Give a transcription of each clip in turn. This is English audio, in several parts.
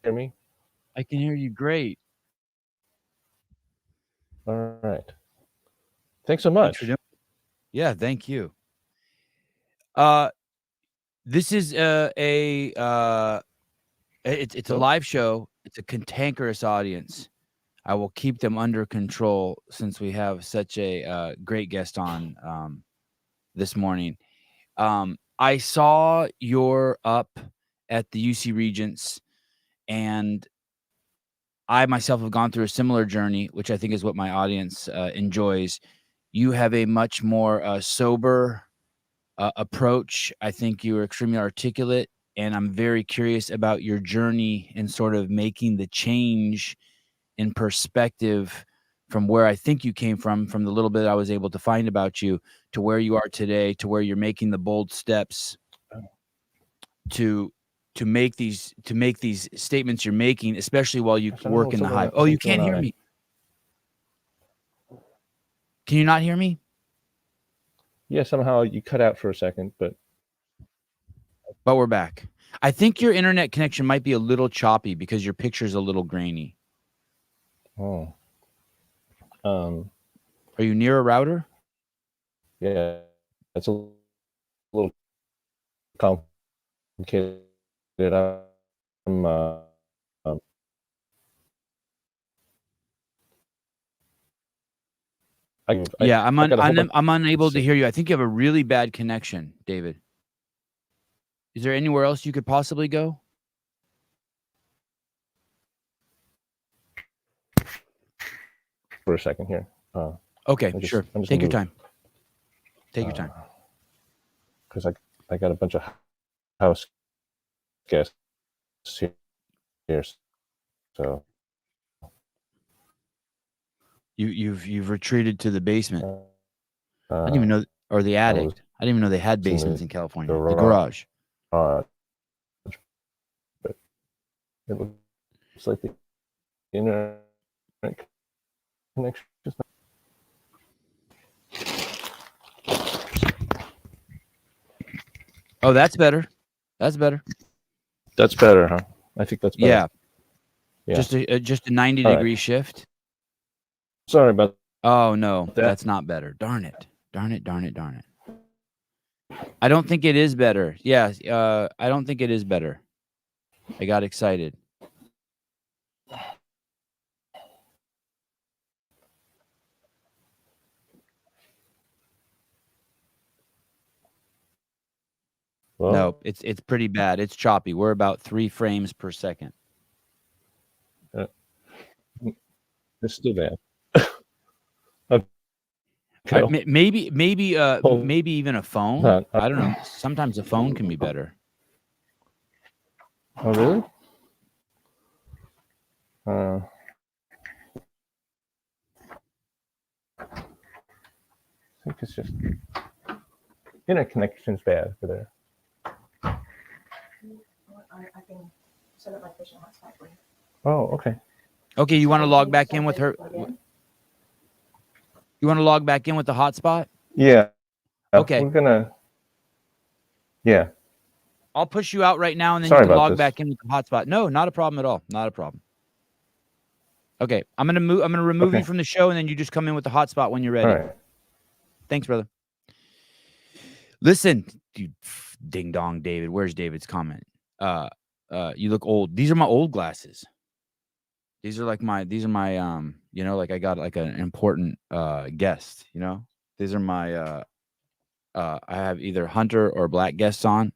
hear me? I can hear you great. All right. Thanks so Thanks for much. doing. Yeah, thank you. Uh, this is it's a Hello? live show. It's a cantankerous audience. I will keep them under control since we have such a great guest on this morning. I saw your up at the UC Regents, and I myself have gone through a similar journey, which I think is what my audience enjoys. You have a much more sober approach. I think you are extremely articulate, and I'm very curious about your journey in sort of making the change in perspective from where I think you came from the little bit I was able to find about you, to where you are today, to where you're making the bold steps to to make these statements you're making, especially while you Somehow work in the hive. Oh, you something's can't going hear on. me. Can you not hear me? Yeah, somehow you cut out for a second, but But we're back. I think your internet connection might be a little choppy because your picture's a little grainy. oh, um, Are you near a router? yeah, it's a little complicated. I'm Yeah, I got a whole bunch. I'm unable Let's to see. hear you. I think you have a really bad connection, David. Is there anywhere else you could possibly go? For a second here. Okay, I'm sure. just Take gonna your move time. Take your time. because I got a bunch of house guests here, so You've retreated to the basement. I didn't even I know, or the was attic. I didn't even know they had in the basements in California. The garage, garage. but it looks like the internet connection is not. Oh, that's better. That's better. That's better, huh? I think that's better. Yeah, Yeah. just a 90 All right. degree shift. Sorry about Oh no, that. that's not better. Darn it. Darn it, darn it, darn it. I don't think it is better. Yeah, I don't think it is better. I got excited. Well, No, it's pretty bad. It's choppy. We're about 3 frames per second. uh, it's still bad. Okay. Hold Maybe even a phone. on. I don't know. Sometimes a phone can be better. Oh, really? Uh, I think it's just internet connection's bad for there. I can set up my personal hotspot for you. Oh, okay. Okay, you want to log back in with her? You want to log back in with the hotspot? Yeah. Okay. We're gonna. Yeah. I'll push you out right now, and then Sorry you can about log this. back in with the hotspot. No, not a problem at all. Not a problem. Okay, I'm gonna remove you Okay. from the show, and then you just come in with the hotspot when you're All ready. right. Thanks, brother. Listen, you ding dong, David. Where's David's comment? You look old. These are my old glasses. These are my like I got like an important guest. These are my I have either hunter or black guests on,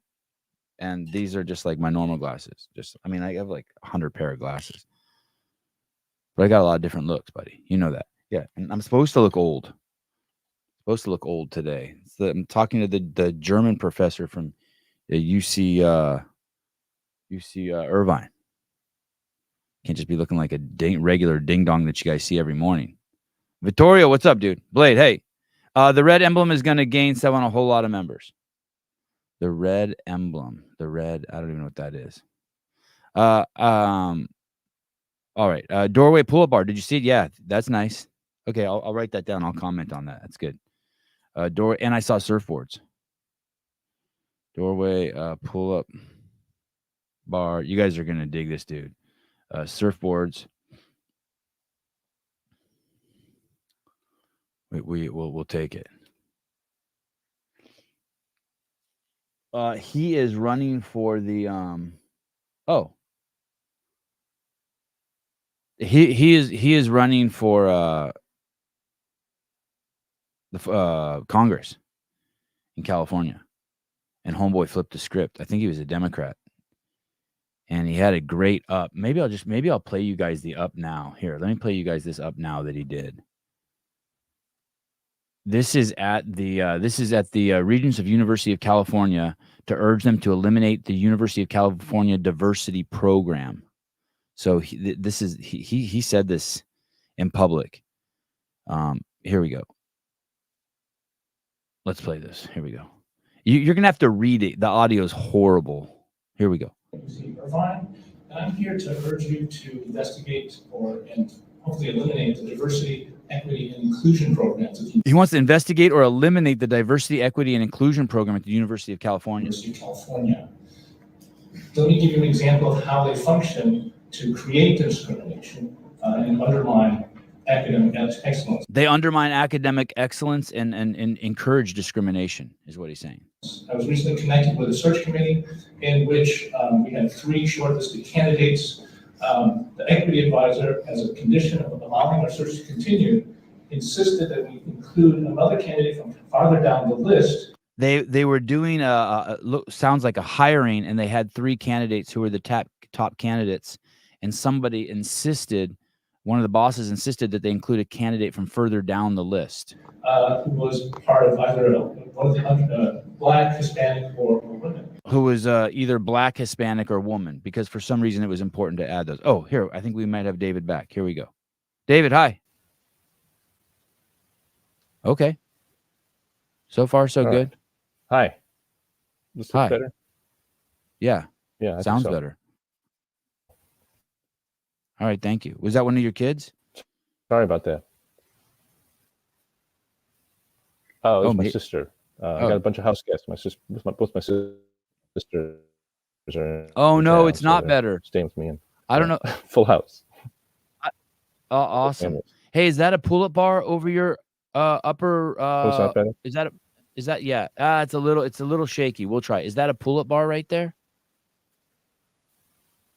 and these are just like my normal glasses. I have like 100 pair of glasses, but I got a lot of different looks, buddy. You know that. Yeah, and I'm supposed to look old. Supposed to look old today. I'm talking to the German professor from UC Irvine. Can't just be looking like a regular ding dong that you guys see every morning. Vittorio, what's up, dude? Blade, hey. The red emblem is going to gain Sevan a whole lot of members. The red emblem. I don't even know what that is. All right. Doorway pull-up bar. Did you see it? Yeah, that's nice. Okay, I'll write that down. I'll comment on that. That's good. And I saw surfboards. Doorway pull-up bar. You guys are going to dig this, dude. surfboards. We'll take it. He is running for the he is running for the Congress in California, and homeboy flipped the script. I think he was a Democrat, and he had a great up. Maybe I'll play you guys the up now. Here, let me play you guys this up now that he did. This is at the Regents of University of California to urge them to eliminate the University of California diversity program. So he said this in public. Here we go. Let's play this. Here we go. You're gonna have to read it. The audio is horrible. Here we go. Irvine, and I'm here to urge you to investigate and hopefully eliminate the diversity, equity, and inclusion programs at the He wants to investigate or eliminate the diversity, equity, and inclusion program at the University of California. University of California. Let me give you an example of how they function to create discrimination and undermine academic excellence. They undermine academic excellence and encourage discrimination, is what he's saying. I was recently connected with a search committee in which we had 3 shortlisted candidates. The equity advisor, as a condition of allowing our search to continue, insisted that we include another candidate from farther down the list. They were doing sounds like a hiring, and they had 3 candidates who were the top candidates, and somebody insisted, one of the bosses insisted that they include a candidate from further down the list. Who was part of either one of the Black, Hispanic, or women. Who was either Black, Hispanic, or woman, because for some reason it was important to add those. Oh, here, I think we might have David back. Here we go. David, hi. Okay. So far, so good. Right. Hi. This Hi. looks better? Yeah, Yeah. I think sounds so. better. All right, thank you. Was that one of your kids? Sorry about that. Oh, it was my me- sister. I got a bunch of house guests. My sister, both my sisters are. Oh, in no, town, it's so not they're better. Staying with me, and I don't know. full house. Awesome. Families. Hey, is that a pull-up bar over your upper? Is that better? Is that yeah? It's a little shaky. We'll try. Is that a pull-up bar right there?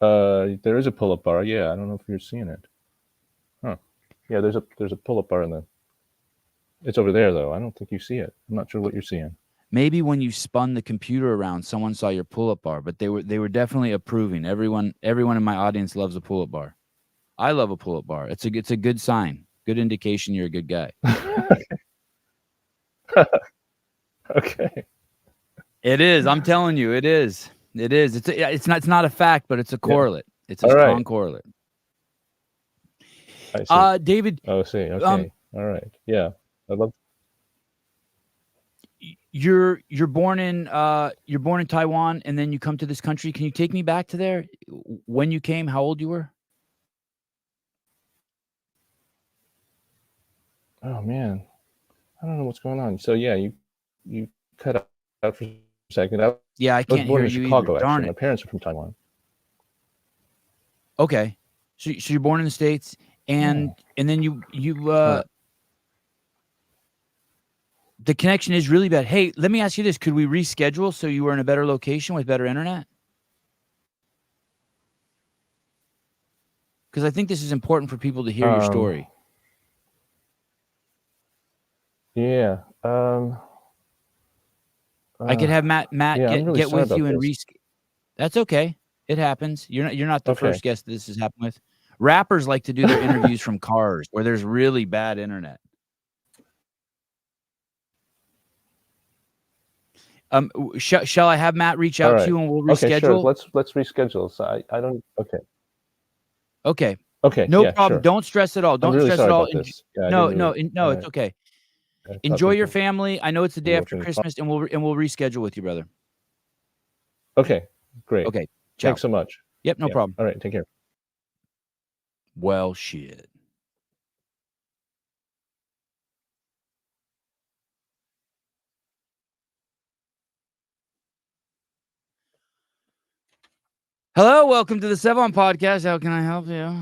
There is a pull-up bar. Yeah, I don't know if you're seeing it. Huh? Yeah, there's a pull-up bar in the. It's over there though. I don't think you see it. I'm not sure what you're seeing. Maybe when you spun the computer around, someone saw your pull-up bar, but they were definitely approving. Everyone in my audience loves a pull-up bar. I love a pull-up bar. It's a good sign. Good indication you're a good guy. Okay. It is. I'm telling you, it is. It is. It's not a fact, but it's a correlate. It's a All strong right. correlate. I see. David, Oh, I see. Okay. All right. Yeah. I love. you're born in Taiwan, and then you come to this country. Can you take me back to there? When you came, how old you were? Oh man, I don't know what's going on. So yeah, you cut out for a second. I Yeah, I was can't born hear in you Chicago. either. Darn Actually, my it. parents are from Taiwan. Okay, so you're born in the States, and then you the connection is really bad. Hey, let me ask you this: could we reschedule so you were in a better location with better internet? Because I think this is important for people to hear your story. Yeah. I could have Matt yeah, I'm really get sorry with you about and this. That's okay. It happens. You're not the Okay. first guest this has happened with. Rappers like to do their interviews from cars where there's really bad internet. Shall I have Matt reach out to you and we'll reschedule? Okay, sure. Let's reschedule. So I don't. Okay. Okay. Okay. No yeah, problem. Sure. Don't stress at all. Don't I'm really stress sorry at all. about this. Yeah, I No, didn't really- no, all it's right. okay. I thought Enjoy this your was- family. I know it's the day after working Christmas, and we'll reschedule with you, brother. Okay. Great. Okay. Ciao. Thanks so much. Yep, no Yeah. problem. All right. Take care. Well, shit. Hello, welcome to the Sevan Podcast. How can I help you?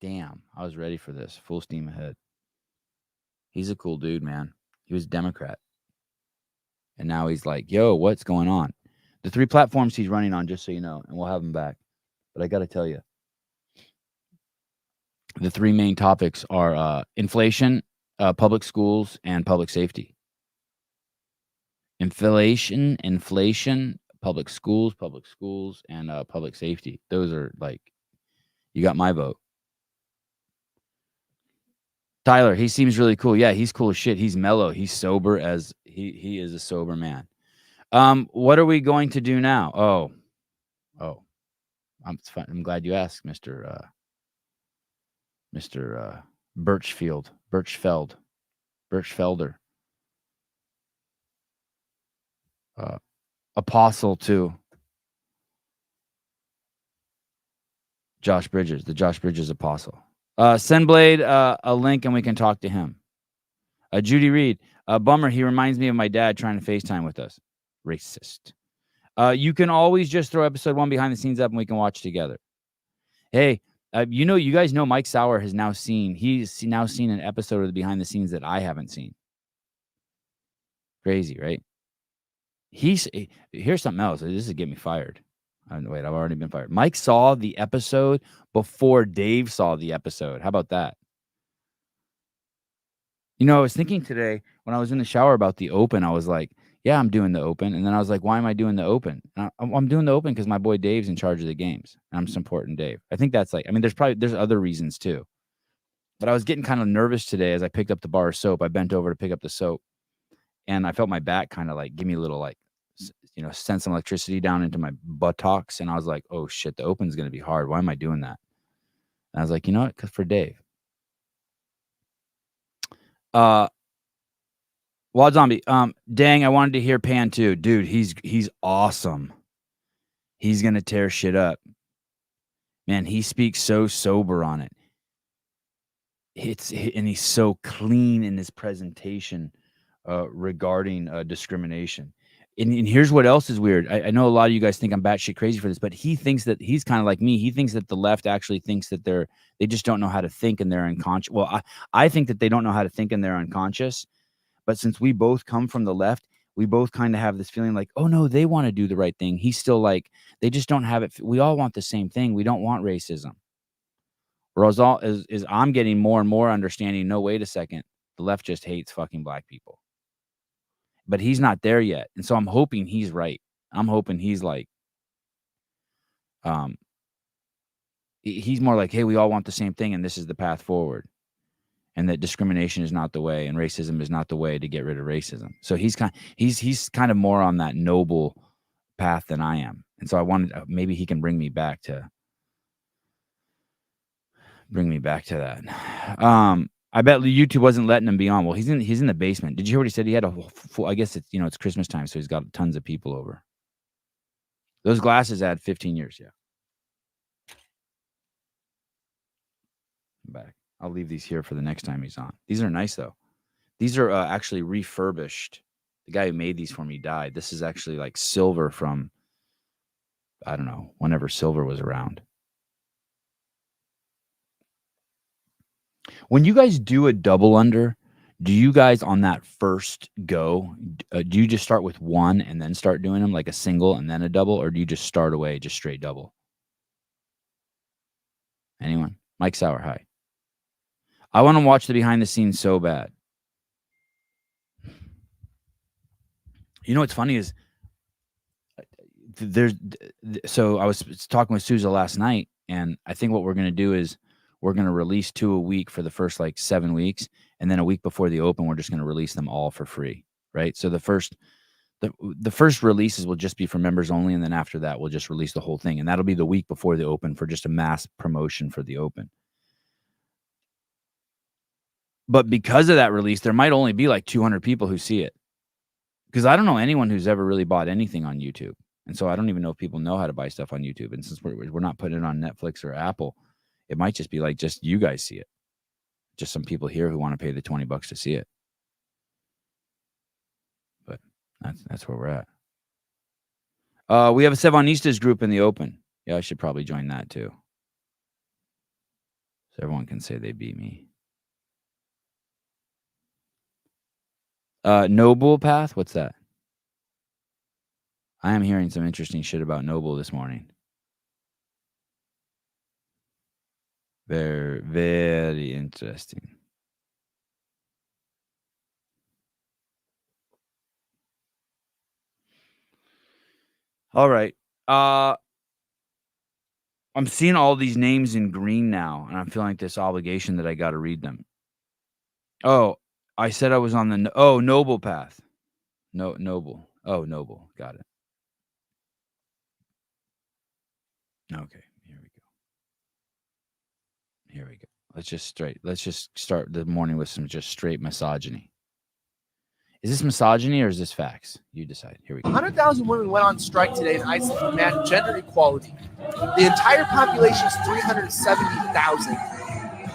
Damn, I was ready for this. Full steam ahead. He's a cool dude, man. He was a Democrat. And now he's like, yo, what's going on? The 3 platforms he's running on, just so you know, and we'll have him back. But I got to tell you, the 3 main topics are inflation, public schools, and public safety. Inflation, public schools, and public safety. Those are like, you got my vote. Tyler, he seems really cool. Yeah, he's cool as shit. He's mellow. He's sober as he is a sober man. What are we going to do now? Oh, I'm glad you asked, Mr. Birchfelder. Apostle to Josh Bridges, the Josh Bridges apostle. Send Blade a link and we can talk to him. Judy Reed, bummer. He reminds me of my dad trying to FaceTime with us. Racist. You can always just throw episode 1 behind the scenes up and we can watch together. Hey, you guys know Mike Sauer has now seen, he's now seen an episode of the behind the scenes that I haven't seen. Crazy, right? Here's something else. This is get me fired. Wait, I've already been fired. Mike saw the episode before Dave saw the episode. How about that? You know, I was thinking today when I was in the shower about the open, I was like, yeah, I'm doing the open. And then I was like, why am I doing the open? I'm doing the open because my boy Dave's in charge of the games. And I'm supporting Dave. I think that's like, I mean, there's other reasons too. But I was getting kind of nervous today as I picked up the bar of soap. I bent over to pick up the soap. And I felt my back kind of like give me a little like, send some electricity down into my buttocks. And I was like, oh shit, the open's going to be hard. Why am I doing that? And I was like, you know what? Because for Dave. Wad Zombie, dang, I wanted to hear Pan too. Dude, he's awesome. He's going to tear shit up. Man, he speaks so sober on it. And he's so clean in his presentation regarding discrimination. And here's what else is weird. I know a lot of you guys think I'm batshit crazy for this, but he thinks that he's kind of like me. He thinks that the left actually thinks that they just don't know how to think and they're unconscious. Well, I think that they don't know how to think and they're unconscious. But since we both come from the left, we both kind of have this feeling like, oh no, they want to do the right thing. He's still like, they just don't have it. We all want the same thing. We don't want racism. Whereas I'm getting more and more understanding. No, wait a second. The left just hates fucking black people. But he's not there yet. And so I'm hoping he's right. I'm hoping he's like, he's more like, hey, we all want the same thing and this is the path forward. And that discrimination is not the way and racism is not the way to get rid of racism. So he's kind of more on that noble path than I am. And so I wanted, maybe he can bring me back to that. I bet YouTube wasn't letting him be on. Well, he's in the basement. Did you hear what he said? He had a full, I guess it's Christmas time, so he's got tons of people over. Those glasses add 15 years, yeah. I'm back. I'll leave these here for the next time he's on. These are nice though. These are actually refurbished. The guy who made these for me died. This is actually like silver from, I don't know, whenever silver was around. When you guys do a double under, do you guys on that first go, do you just start with one and then start doing them like a single and then a double, or do you just start away just straight double? Anyone? Mike Sauer, hi. I want to watch the behind the scenes so bad. You know what's funny is so I was talking with Souza last night, and I think what we're going to do is we're going to release 2 a week for the first like 7 weeks. And then a week before the open, we're just going to release them all for free. Right. So the first releases will just be for members only. And then after that, we'll just release the whole thing. And that'll be the week before the open for just a mass promotion for the open. But because of that release, there might only be like 200 people who see it. Because I don't know anyone who's ever really bought anything on YouTube. And so I don't even know if people know how to buy stuff on YouTube. And since we're not putting it on Netflix or Apple, it might just be like just you guys see it. Just some people here who want to pay the $20 to see it. But that's where we're at. We have a Sevanistas group in the open. Yeah, I should probably join that too. So everyone can say they beat me. Noble Path? What's that? I am hearing some interesting shit about Noble this morning. Very, very interesting. All right. I'm seeing all these names in green now, and I'm feeling like this obligation that I got to read them. Oh, I said I was on the Noble Path. No, Noble. Oh, Noble. Got it. Okay, here we go. Here we go. Let's just start the morning with some just straight misogyny. Is this misogyny or is this facts? You decide. Here we go. 100,000 women went on strike today in Iceland to demand gender equality. The entire population is 370,000.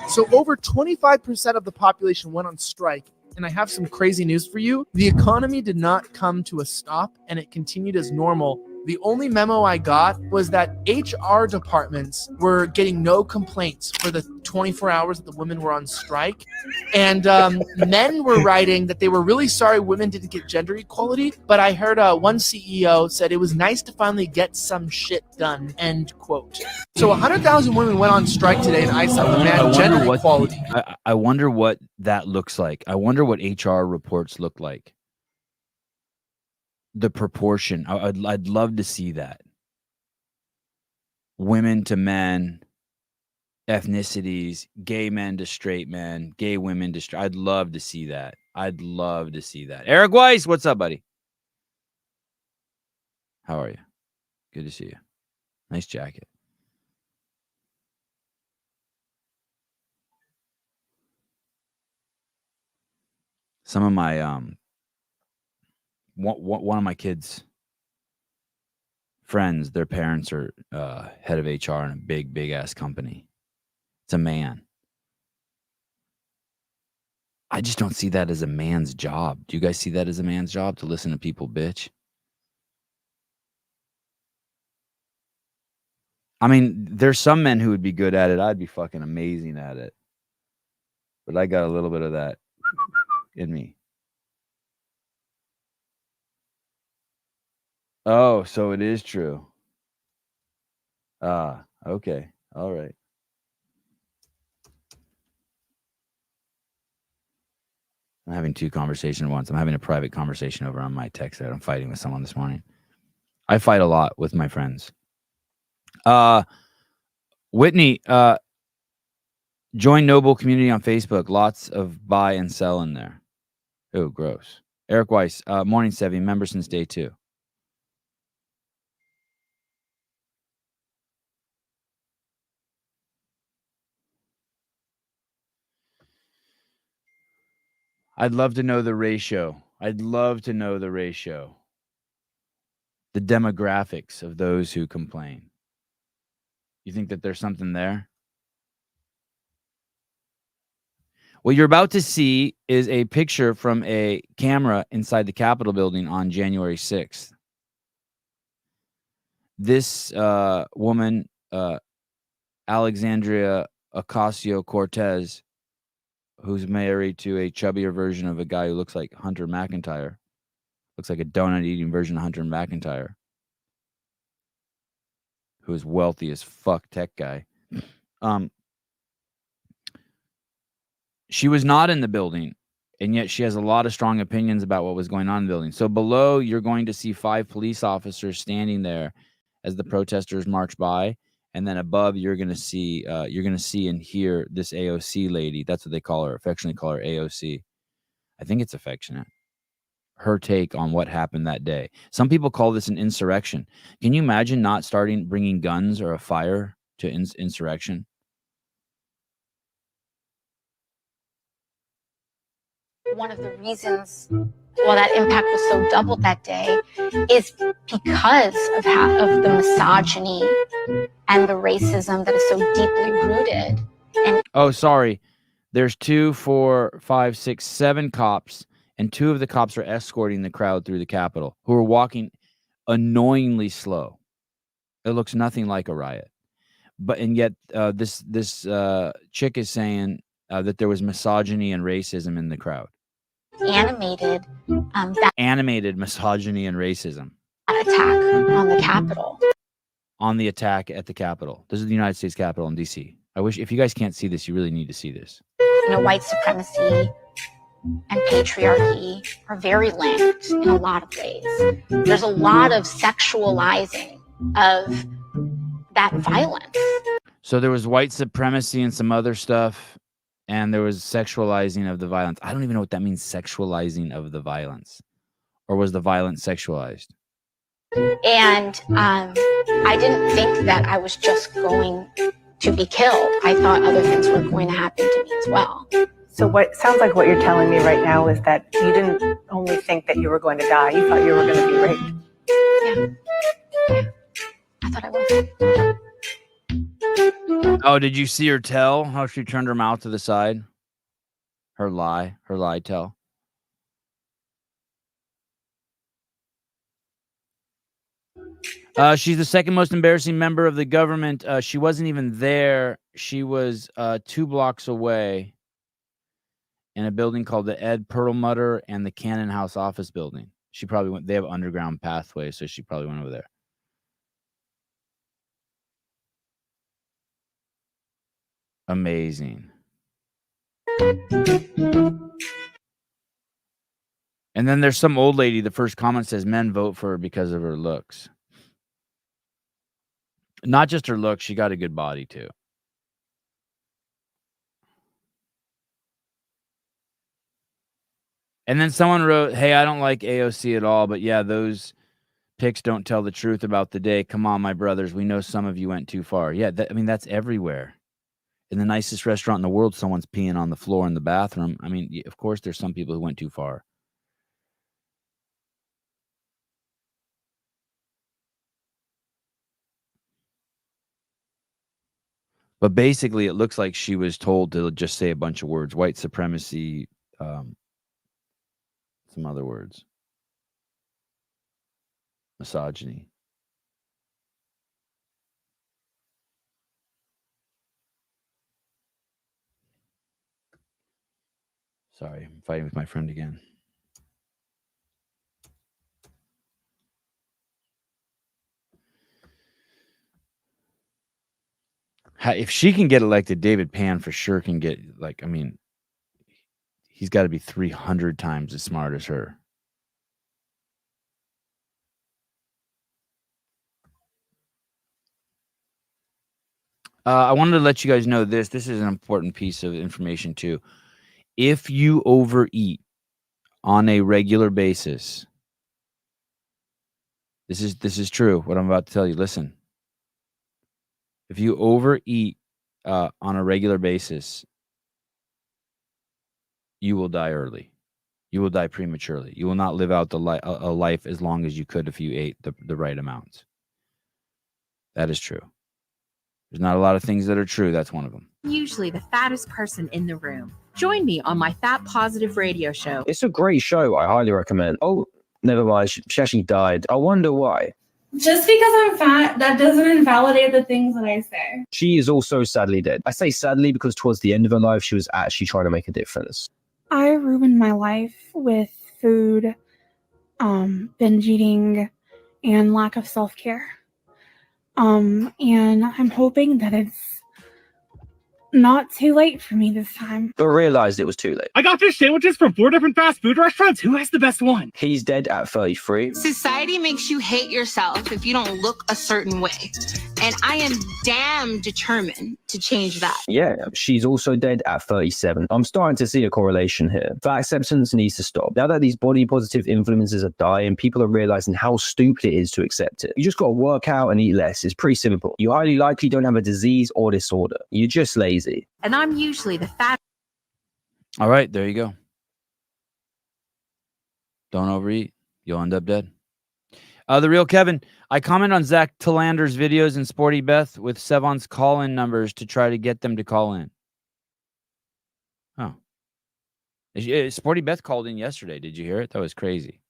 So over 25% of the population went on strike. And I have some crazy news for you. The economy did not come to a stop and it continued as normal. The only memo I got was that HR departments were getting no complaints for the 24 hours that the women were on strike. And men were writing that they were really sorry women didn't get gender equality. But I heard one CEO said it was nice to finally get some shit done, end quote. So 100,000 women went on strike today in Iceland to demand gender equality. I wonder what that looks like. I wonder what HR reports look like. The proportion. I'd love to see that. Women to men, ethnicities, gay men to straight men, gay women to straight. I'd love to see that. I'd love to see that. Eric Weiss, what's up, buddy? How are you? Good to see you. Nice jacket. Some of my one of my kids' friends, their parents are head of HR in a big ass company. It's a man. I just don't see that as a man's job. Do you guys see that as a man's job, to listen to people bitch? I mean, there's some men who would be good at it. I'd be fucking amazing at it. But I got a little bit of that in me. Oh, so it is true. Okay. All right. I'm having two conversations at once. I'm having a private conversation over on my text thread. I'm fighting with someone this morning. I fight a lot with my friends. Whitney, join Noble Community on Facebook. Lots of buy and sell in there. Oh, gross. Eric Weiss, morning, Sevi, member since day 2. I'd love to know the ratio. I'd love to know the ratio. The demographics of those who complain. You think that there's something there? What you're about to see is a picture from a camera inside the Capitol building on January 6th. This woman, Alexandria Ocasio-Cortez, who's married to a chubbier version of a guy who looks like Hunter McIntyre. Looks like a donut-eating version of Hunter McIntyre. Who is wealthy as fuck tech guy. She was not in the building, and yet she has a lot of strong opinions about what was going on in the building. So below, you're going to see 5 police officers standing there as the protesters march by. And then above, you're going to see and hear this AOC lady. That's what they call her, affectionately call her AOC. I think it's affectionate. Her take on what happened that day. Some people call this an insurrection. Can you imagine not bringing guns or a fire to insurrection? One of the reasons why that impact was so doubled that day is because of the misogyny and the racism that is so deeply rooted. And oh, sorry. There's 2, 4, 5, 6, 7 cops, and 2 of the cops are escorting the crowd through the Capitol, who are walking annoyingly slow. It looks nothing like a riot. And yet this chick is saying that there was misogyny and racism in the crowd. Animated Animated misogyny and racism. attack on the Capitol. On the attack at the Capitol. This is the United States Capitol in D.C. I wish, if you guys can't see this, you really need to see this. White supremacy and patriarchy are very linked in a lot of ways. There's a lot of sexualizing of that violence. So there was white supremacy and some other stuff, and there was sexualizing of the violence. I don't even know what that means, sexualizing of the violence. Or was the violence sexualized? And I didn't think that I was just going to be killed. I thought other things were going to happen to me as well. So what sounds like what you're telling me right now is that you didn't only think that you were going to die, you thought you were going to be raped. Yeah. I thought I was. Oh, did you see her tell how she turned her mouth to the side? Her lie tell. She's the second most embarrassing member of the government. She wasn't even there. She was 2 blocks away in a building called the Ed Perlmutter and the Cannon House office building. She probably went. They have underground pathways, so she probably went over there. Amazing. And then there's some old lady. The first comment says men vote for her because of her looks. Not just her looks, she got a good body too. And then someone wrote, hey, I don't like AOC at all, but yeah, those pics don't tell the truth about the day. Come on, my brothers. We know some of you went too far. Yeah, that's everywhere. In the nicest restaurant in the world, someone's peeing on the floor in the bathroom. I mean, of course, there's some people who went too far. But basically, it looks like she was told to just say a bunch of words. White supremacy, some other words. Misogyny. Sorry, I'm fighting with my friend again. If she can get elected, David Pan for sure can get, he's got to be 300 times as smart as her. I wanted to let you guys know this. This is an important piece of information too. If you overeat on a regular basis, this is true. What I'm about to tell you. Listen. If you overeat on a regular basis, you will die early. You will die prematurely. You will not live out a life as long as you could if you ate the right amounts. That is true. There's not a lot of things that are true. That's one of them. Usually the fattest person in the room. Join me on my Fat Positive radio show. It's a great show. I highly recommend. Oh, never mind. She actually died. I wonder why. Just because I'm fat, that doesn't invalidate the things that I say. She is also sadly dead. I say sadly because towards the end of her life, she was actually trying to make a difference. I ruined my life with food, binge eating, and lack of self-care. And I'm hoping that it's not too late for me this time. But realized it was too late. I got fish sandwiches from 4 different fast food restaurants. Who has the best one? He's dead at 33. Society makes you hate yourself if you don't look a certain way. And I am damn determined to change that. Yeah, she's also dead at 37. I'm starting to see a correlation here. Fat acceptance needs to stop. Now that these body positive influences are dying, people are realizing how stupid it is to accept it. You just got to work out and eat less. It's pretty simple. You highly likely don't have a disease or disorder. You're just lazy. And I'm usually the fat. All right, there you go. Don't overeat. You'll end up dead. The real Kevin, I comment on Zach Talander's videos and Sporty Beth with Sevan's call-in numbers to try to get them to call in. Oh. Sporty Beth called in yesterday. Did you hear it? That was crazy.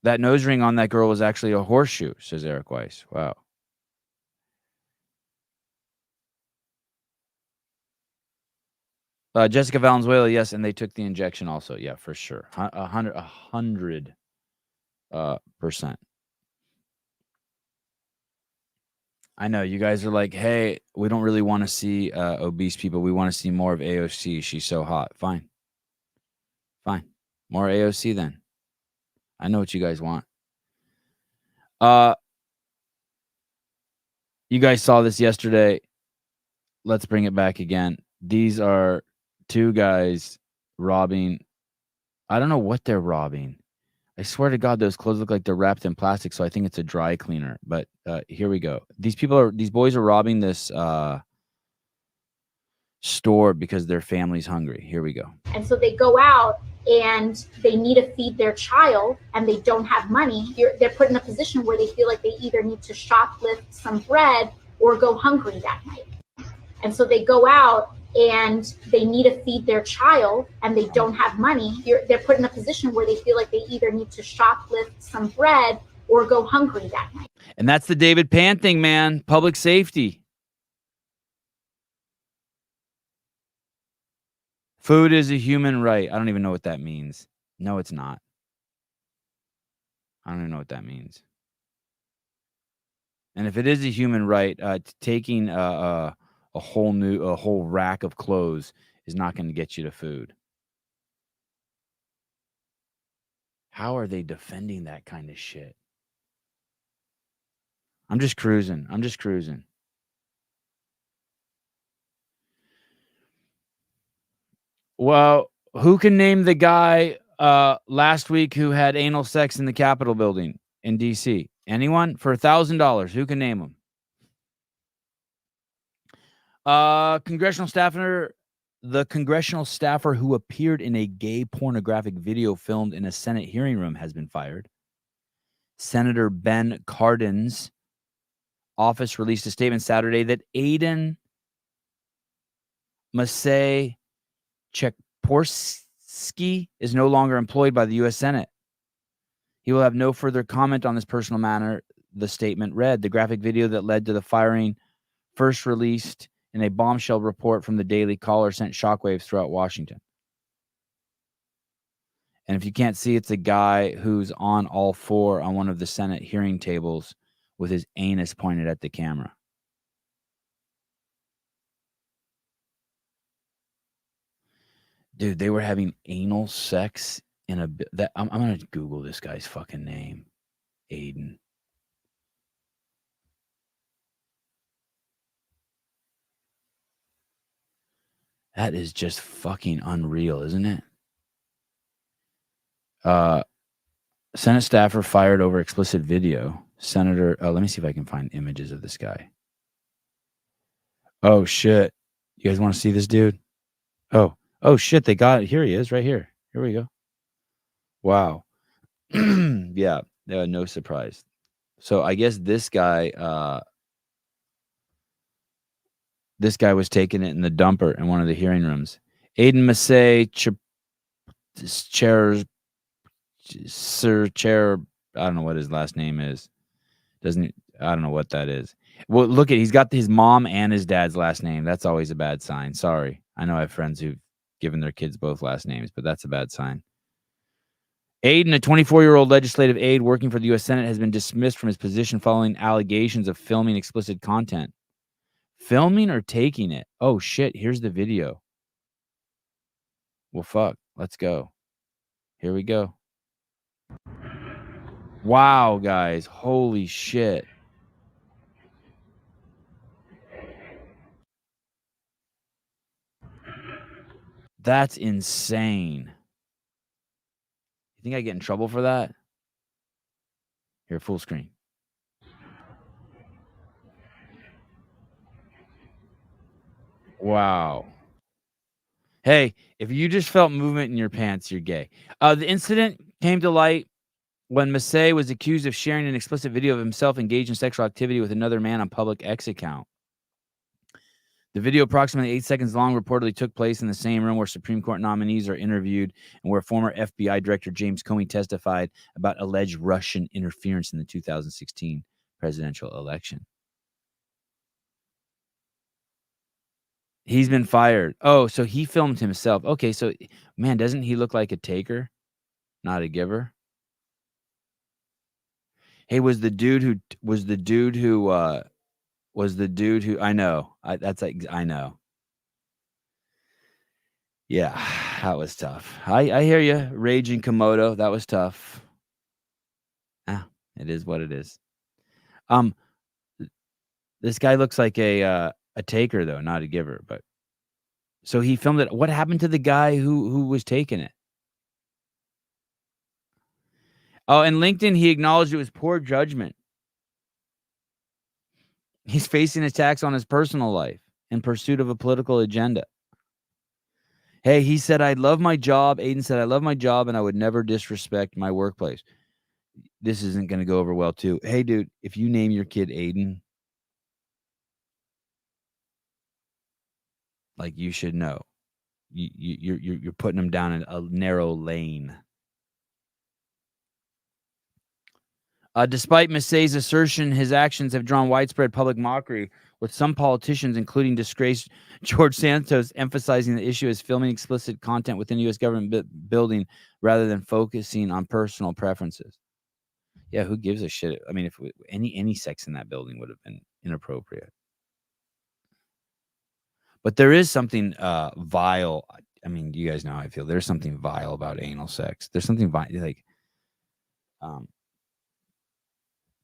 That nose ring on that girl was actually a horseshoe, says Eric Weiss. Wow. Jessica Valenzuela, yes, and they took the injection also. Yeah, for sure. 100%. I know you guys are like, hey, we don't really want to see obese people. We want to see more of AOC. She's so hot. Fine. More AOC then. I know what you guys want. You guys saw this yesterday. Let's bring it back again. These are two guys robbing. I don't know what they're robbing. I swear to God, those clothes look like they're wrapped in plastic, so I think it's a dry cleaner. But here we go. These boys are robbing this store because their family's hungry. Here we go. And so they go out and they need to feed their child and they don't have money. They're put in a position where they feel like they either need to shoplift some bread or go hungry that night. And so they go out and they need to feed their child and they don't have money. They're put in a position where they feel like they either need to shoplift some bread or go hungry that night. And that's the David Pan thing, man. Public safety. Food is a human right. I don't even know what that means. No, it's not. I don't even know what that means. And if it is a human right, taking a whole rack of clothes is not going to get you to food. How are they defending that kind of shit? I'm just cruising. Well, who can name the guy last week who had anal sex in the Capitol building in D.C.? Anyone? For $1,000, who can name him? Congressional staffer who appeared in a gay pornographic video filmed in a Senate hearing room has been fired. Senator Ben Cardin's office released a statement Saturday that Aiden Masay Czechporski is no longer employed by the U.S. Senate. He will have no further comment on this personal matter, the statement read. The graphic video that led to the firing, first released in a bombshell report from the Daily Caller, sent shockwaves throughout Washington. And if you can't see, it's a guy who's on all four on one of the Senate hearing tables with his anus pointed at the camera. Dude, they were having anal sex in a... I'm going to Google this guy's fucking name. Aiden. That is just fucking unreal, isn't it? Senate staffer fired over explicit video. Senator... let me see if I can find images of this guy. Oh, shit. You guys want to see this dude? Oh, shit, they got it. Here he is, right here. Here we go. Wow. Yeah, no surprise. So I guess this guy was taking it in the dumper in one of the hearing rooms. Aiden Masay, Chair, I don't know what his last name is. I don't know what that is. Well, look he's got his mom and his dad's last name. That's always a bad sign. Sorry. I know I have friends who've given their kids both last names, but that's a bad sign. Aiden, a 24-year-old legislative aide working for the U.S. Senate, has been dismissed from his position following allegations of filming explicit content. Filming or taking it? Oh, shit. Here's the video. Well, fuck. Let's go. Here we go. Wow, guys. Holy shit. That's insane. You think I get in trouble for that? Here, full screen. Wow. Hey, if you just felt movement in your pants, you're gay. The incident came to light when Masay was accused of sharing an explicit video of himself engaged in sexual activity with another man on public X account. The video, approximately 8 seconds long, reportedly took place in the same room where Supreme Court nominees are interviewed and where former FBI Director James Comey testified about alleged Russian interference in the 2016 presidential election. He's been fired. Oh, so he filmed himself. Okay, so, man, doesn't he look like a taker, not a giver? Hey, was the dude who I know. I know. Yeah, that was tough. I hear you, Raging Komodo. That was tough. It is what it is. This guy looks like a taker though, not a giver. But so he filmed it. What happened to the guy who was taking it? Oh, and LinkedIn, he acknowledged it was poor judgment. He's facing attacks on his personal life in pursuit of a political agenda. Hey, he said, I love my job. Aiden said, I love my job and I would never disrespect my workplace. This isn't going to go over well, too. Hey, dude, if you name your kid Aiden, like, you should know. You're putting him down in a narrow lane. Despite Massey's assertion, his actions have drawn widespread public mockery, with some politicians, including disgraced George Santos, emphasizing the issue as filming explicit content within U.S. government building rather than focusing on personal preferences. Yeah, who gives a shit? I mean, if any sex in that building would have been inappropriate. But there is something vile. I mean, you guys know how I feel. There's something vile about anal sex. There's something like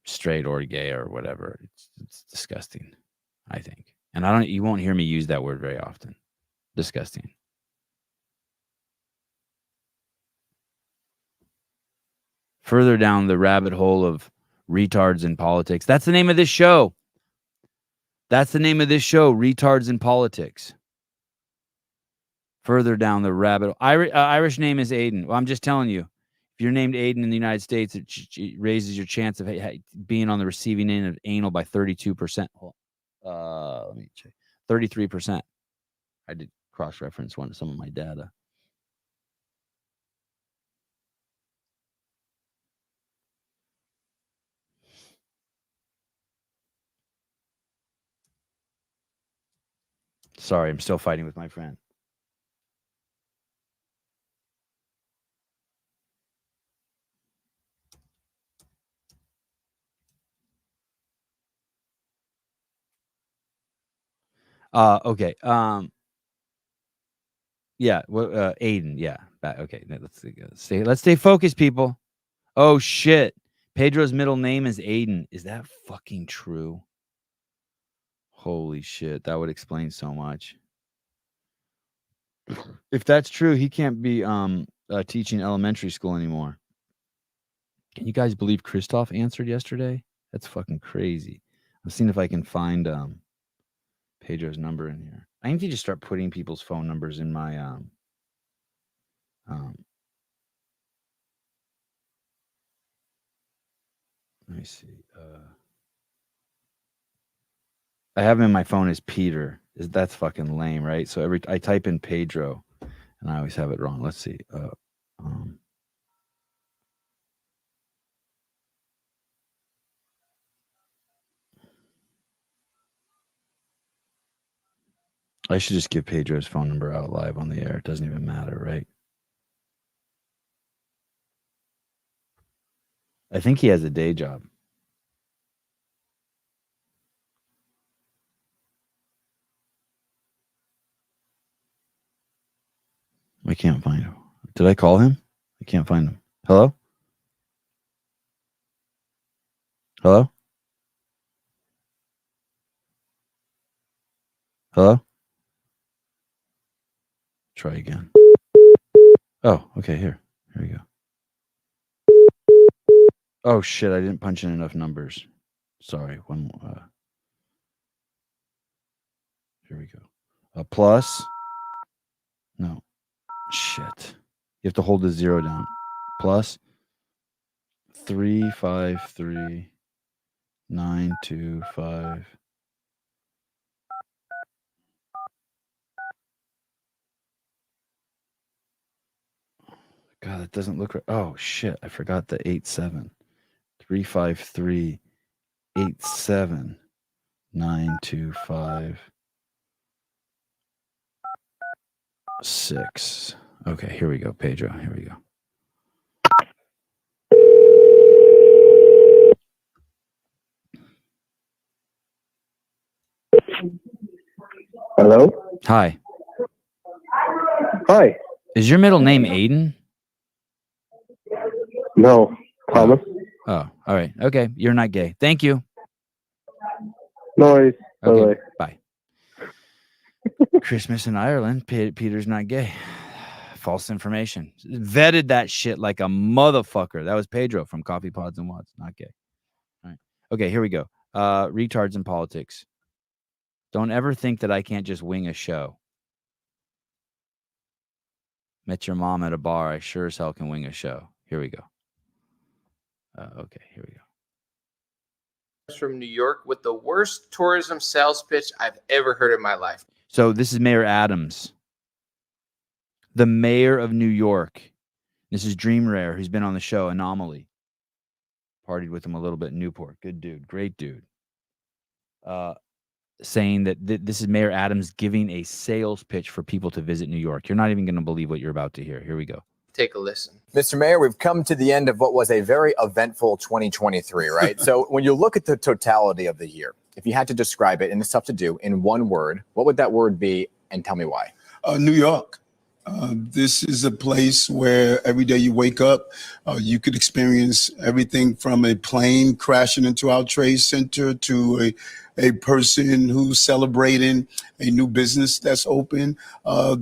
straight or gay or whatever. It's disgusting, I think. And you won't hear me use that word very often. Disgusting. Further down the rabbit hole of retards in politics. That's the name of this show. That's the name of this show, Retards in Politics. Further down the rabbit hole. Irish name is Aiden. Well, I'm just telling you. If you're named Aiden in the United States, it raises your chance of being on the receiving end of anal by 32%. Let me check. 33%. I did cross-reference some of my data. Sorry, I'm still fighting with my friend. Okay. Yeah. Aiden. Yeah. Okay. Let's stay focused, people. Oh shit. Pedro's middle name is Aiden. Is that fucking true? Holy shit. That would explain so much. If that's true, he can't be teaching elementary school anymore. Can you guys believe Christoph answered yesterday? That's fucking crazy. I'm seeing if I can find Pedro's number in here. I need to just start putting people's phone numbers in my let me see. I have him in my phone as Peter. That's fucking lame, right? So I type in Pedro and I always have it wrong. Let's see. I should just give Pedro's phone number out live on the air. It doesn't even matter, right? I think he has a day job. I can't find him. Did I call him? I can't find him. Hello? Hello? Hello? Try again. Oh, okay, here we go. Oh shit, I didn't punch in enough numbers. Sorry, one more. Here we go. Plus. No. Shit. You have to hold the 0 down. Plus 353 925 God, that doesn't look right. Oh shit, I forgot the 87. 353 87 925 6. Okay, here we go, Pedro. Here we go. Hello? Hi. Hi. Is your middle name Aiden? No, Thomas. Oh, all right. Okay, you're not gay. Thank you. No worries. Okay, bye. Christmas in Ireland. Peter's not gay. False information. Vetted that shit like a motherfucker. That was Pedro from Coffee Pods and Wads. Not gay. All right. Okay, here we go. Retards in politics. Don't ever think that I can't just wing a show. Met your mom at a bar. I sure as hell can wing a show. Here we go. Okay, here we go. From New York with the worst tourism sales pitch I've ever heard in my life. So this is Mayor Adams, the mayor of New York. This is Dream Rare, who's been on the show, Anomaly. Partied with him a little bit in Newport. Good dude. Great dude. Saying that this is Mayor Adams giving a sales pitch for people to visit New York. You're not even going to believe what you're about to hear. Here we go. Take a listen. Mr. Mayor, we've come to the end of what was a very eventful 2023, right? So when you look at the totality of the year, if you had to describe it, and it's tough to do, in one word, what would that word be? And tell me why. New York. This is a place where every day you wake up, you could experience everything from a plane crashing into our trade center to a person who's celebrating a new business that's open.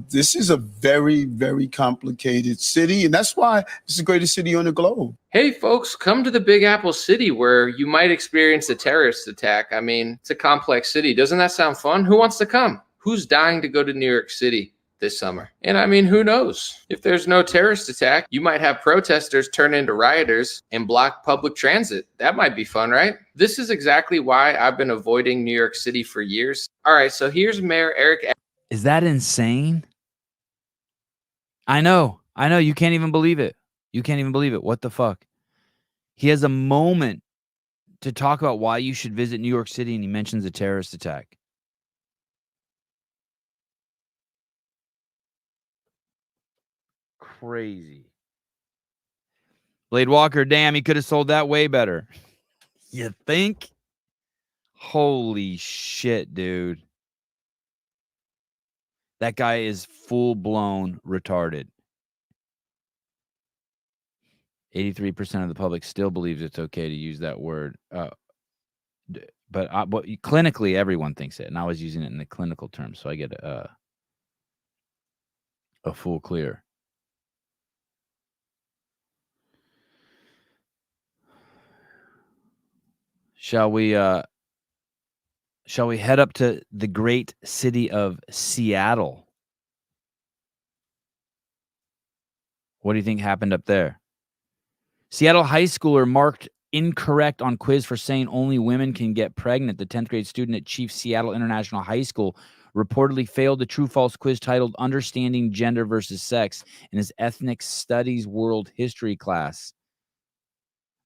This is a very, very complicated city, and that's why it's the greatest city on the globe. Hey, folks, come to the Big Apple City where you might experience a terrorist attack. I mean, it's a complex city. Doesn't that sound fun? Who wants to come? Who's dying to go to New York City this summer? And I mean, who knows? If there's no terrorist attack, you might have protesters turn into rioters and block public transit. That might be fun, right? This is exactly why I've been avoiding New York City for years. All right, so here's Mayor Eric. Is that insane? I know. You can't even believe it. You can't even believe it. What the fuck? He has a moment to talk about why you should visit New York City, and he mentions a terrorist attack. Crazy. Blade Walker, damn, he could have sold that way better. You think? Holy shit, dude. That guy is full-blown retarded. 83% of the public still believes it's okay to use that word. But clinically, everyone thinks it. And I was using it in the clinical terms, so I get a full clear. Shall we head up to the great city of Seattle? What do you think happened up there? Seattle high schooler marked incorrect on quiz for saying only women can get pregnant. The 10th grade student at Chief Seattle International High School reportedly failed the true-false quiz titled Understanding Gender versus Sex in his Ethnic Studies World History class.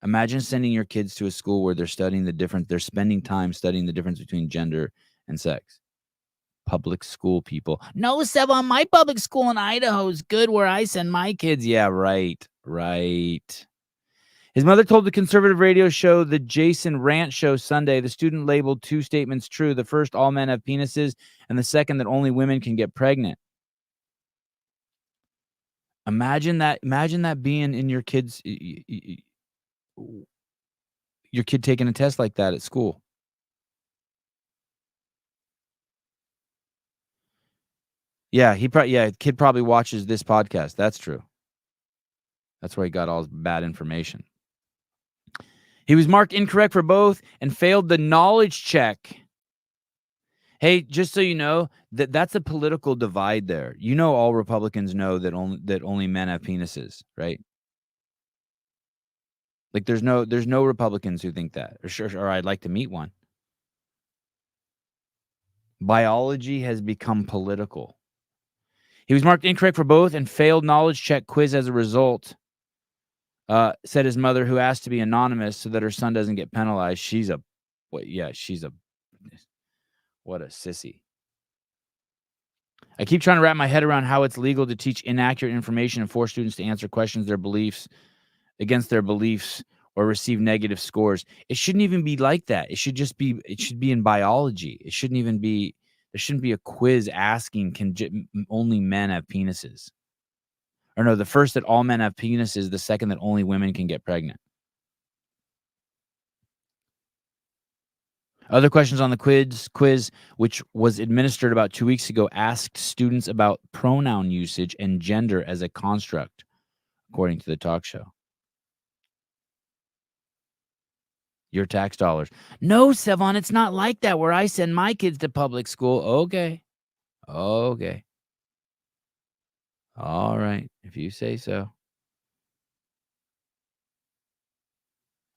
Imagine sending your kids to a school where they're spending time studying the difference between gender and sex. Public school people. No, Sevan, my public school in Idaho is good where I send my kids. Yeah, right. His mother told the conservative radio show The Jason Rant Show Sunday the student labeled two statements true. The first, all men have penises, and the second, that only women can get pregnant. Imagine that being in your kid's... your kid taking a test like that at school. Yeah, kid probably watches this podcast. That's true. That's where he got all his bad information. He was marked incorrect for both and failed the knowledge check. Hey, just so you know, that's a political divide there. You know, all Republicans know that only men have penises, right? Like there's no Republicans who think that, or I'd like to meet one. Biology has become political. He was marked incorrect for both and failed knowledge check quiz as a result, said his mother, who asked to be anonymous so that her son doesn't get penalized. She's a what a sissy. I keep trying to wrap my head around how it's legal to teach inaccurate information and force students to answer questions against their beliefs or receive negative scores. It shouldn't even be like that. It should be in biology. There shouldn't be a quiz asking, can only men have penises? Or no, the first that all men have penises, the second that only women can get pregnant. Other questions on the quiz, which was administered about 2 weeks ago, asked students about pronoun usage and gender as a construct, according to the talk show. Your tax dollars. No, Sevan, it's not like that where I send my kids to public school. Okay. All right, if you say so.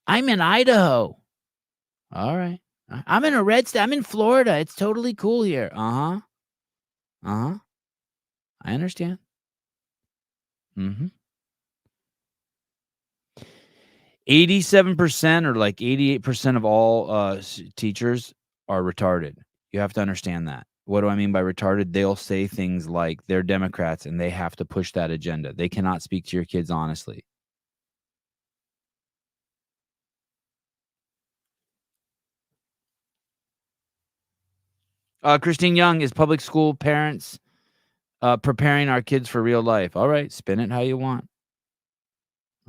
I'm in Idaho. All right. I'm in a red state. I'm in Florida. It's totally cool here. I understand. 87% or like 88% of all teachers are retarded. You have to understand that. What do I mean by retarded? They'll say things like they're Democrats and they have to push that agenda. They cannot speak to your kids honestly. Christine Young, is public school parents preparing our kids for real life? All right, spin it how you want.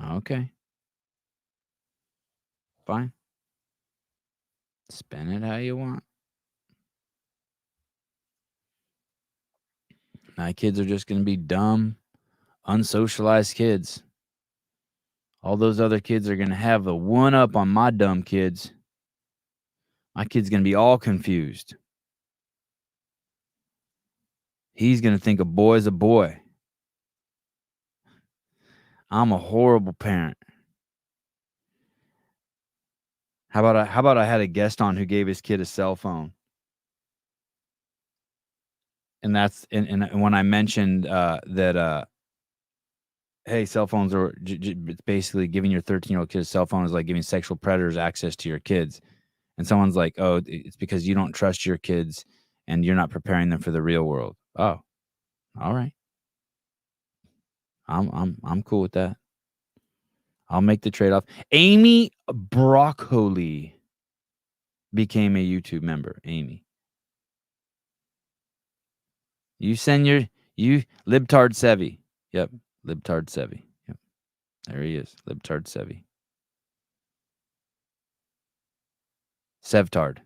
Okay. Fine. Spin it how you want. My kids are just going to be dumb, unsocialized kids. All those other kids are going to have the one up on my dumb kids. My kid's going to be all confused. He's going to think a boy's a boy. I'm a horrible parent. How about I had a guest on who gave his kid a cell phone? And that's and when I mentioned that hey, cell phones are basically giving your 13-year-old kid a cell phone is like giving sexual predators access to your kids. And someone's like, "Oh, it's because you don't trust your kids and you're not preparing them for the real world." Oh, all right. I'm cool with that. I'll make the trade-off. Amy Broccoli became a YouTube member. Amy. You send you Libtard Sevi. Yep. Libtard Sevi. Yep. There he is. Libtard Sevi. Sevtard.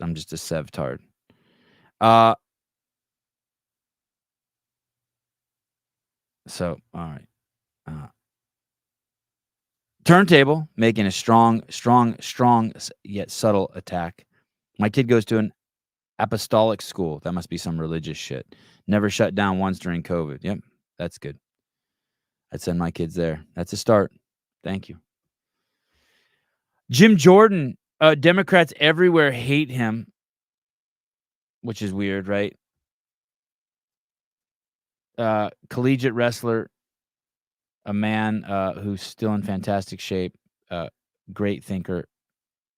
I'm just a Sevtard. So, all right. Turntable, making a strong, yet subtle attack. My kid goes to an apostolic school. That must be some religious shit. Never shut down once during COVID. Yep, that's good. I'd send my kids there. That's a start. Thank you. Jim Jordan, Democrats everywhere hate him, which is weird, right? Collegiate wrestler, a man who's still in fantastic shape, great thinker.